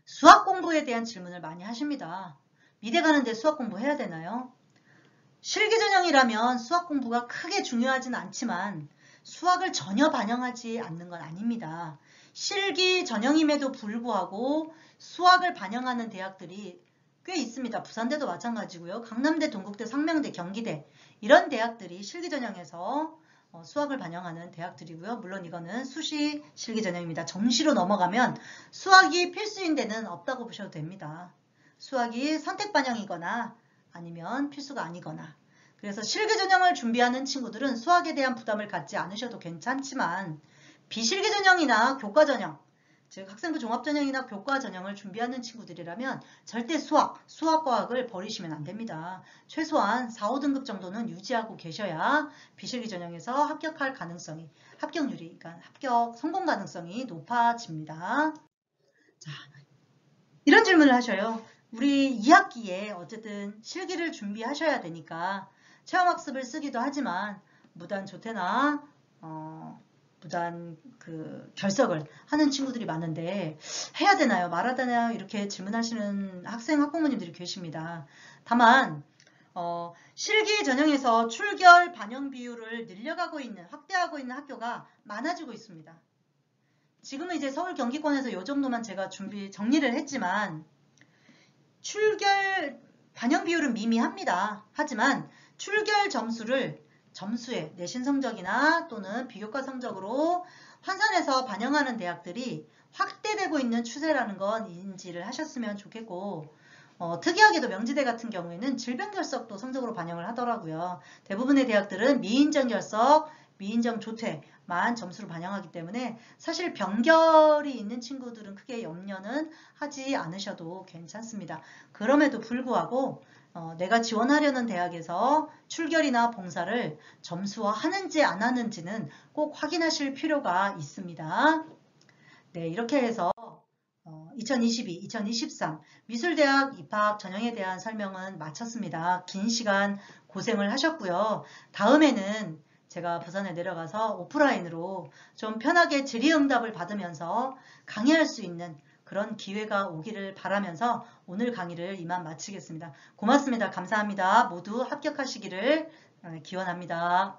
수학 공부에 대한 질문을 많이 하십니다. 미대 가는데 수학 공부 해야 되나요? 실기 전형이라면 수학 공부가 크게 중요하진 않지만 수학을 전혀 반영하지 않는 건 아닙니다. 실기 전형임에도 불구하고 수학을 반영하는 대학들이 꽤 있습니다. 부산대도 마찬가지고요. 강남대, 동국대, 상명대, 경기대 이런 대학들이 실기 전형에서 수학을 반영하는 대학들이고요. 물론 이거는 수시 실기 전형입니다. 정시로 넘어가면 수학이 필수인 데는 없다고 보셔도 됩니다. 수학이 선택 반영이거나 아니면 필수가 아니거나. 그래서 실기 전형을 준비하는 친구들은 수학에 대한 부담을 갖지 않으셔도 괜찮지만 비실기 전형이나 교과 전형, 즉 학생부 종합 전형이나 교과 전형을 준비하는 친구들이라면 절대 수학과학을 버리시면 안 됩니다. 최소한 4, 5등급 정도는 유지하고 계셔야 비실기 전형에서 합격할 가능성이, 합격률이, 그러니까 합격 성공 가능성이 높아집니다. 자, 이런 질문을 하셔요. 우리 2학기에 어쨌든 실기를 준비하셔야 되니까 체험학습을 쓰기도 하지만 무단 조퇴나 무단 결석을 하는 친구들이 많은데 해야 되나요? 말아야 되나요? 이렇게 질문하시는 학부모님들이 계십니다. 다만 실기 전형에서 출결 반영 비율을 늘려가고 있는, 확대하고 있는 학교가 많아지고 있습니다. 지금은 이제 서울 경기권에서 이 정도만 제가 정리를 했지만 출결 반영 비율은 미미합니다. 하지만 출결 점수에 내신 성적이나 또는 비교과 성적으로 환산해서 반영하는 대학들이 확대되고 있는 추세라는 건 인지를 하셨으면 좋겠고 특이하게도 명지대 같은 경우에는 질병 결석도 성적으로 반영을 하더라고요. 대부분의 대학들은 미인정 결석, 미인정 조퇴만 점수로 반영하기 때문에 사실 병결이 있는 친구들은 크게 염려는 하지 않으셔도 괜찮습니다. 그럼에도 불구하고 내가 지원하려는 대학에서 출결이나 봉사를 점수화하는지 안 하는지는 꼭 확인하실 필요가 있습니다. 네, 이렇게 해서 2022, 2023 미술대학 입학 전형에 대한 설명은 마쳤습니다. 긴 시간 고생을 하셨고요. 다음에는 제가 부산에 내려가서 오프라인으로 좀 편하게 질의응답을 받으면서 강의할 수 있는 그런 기회가 오기를 바라면서 오늘 강의를 이만 마치겠습니다. 고맙습니다. 감사합니다. 모두 합격하시기를 기원합니다.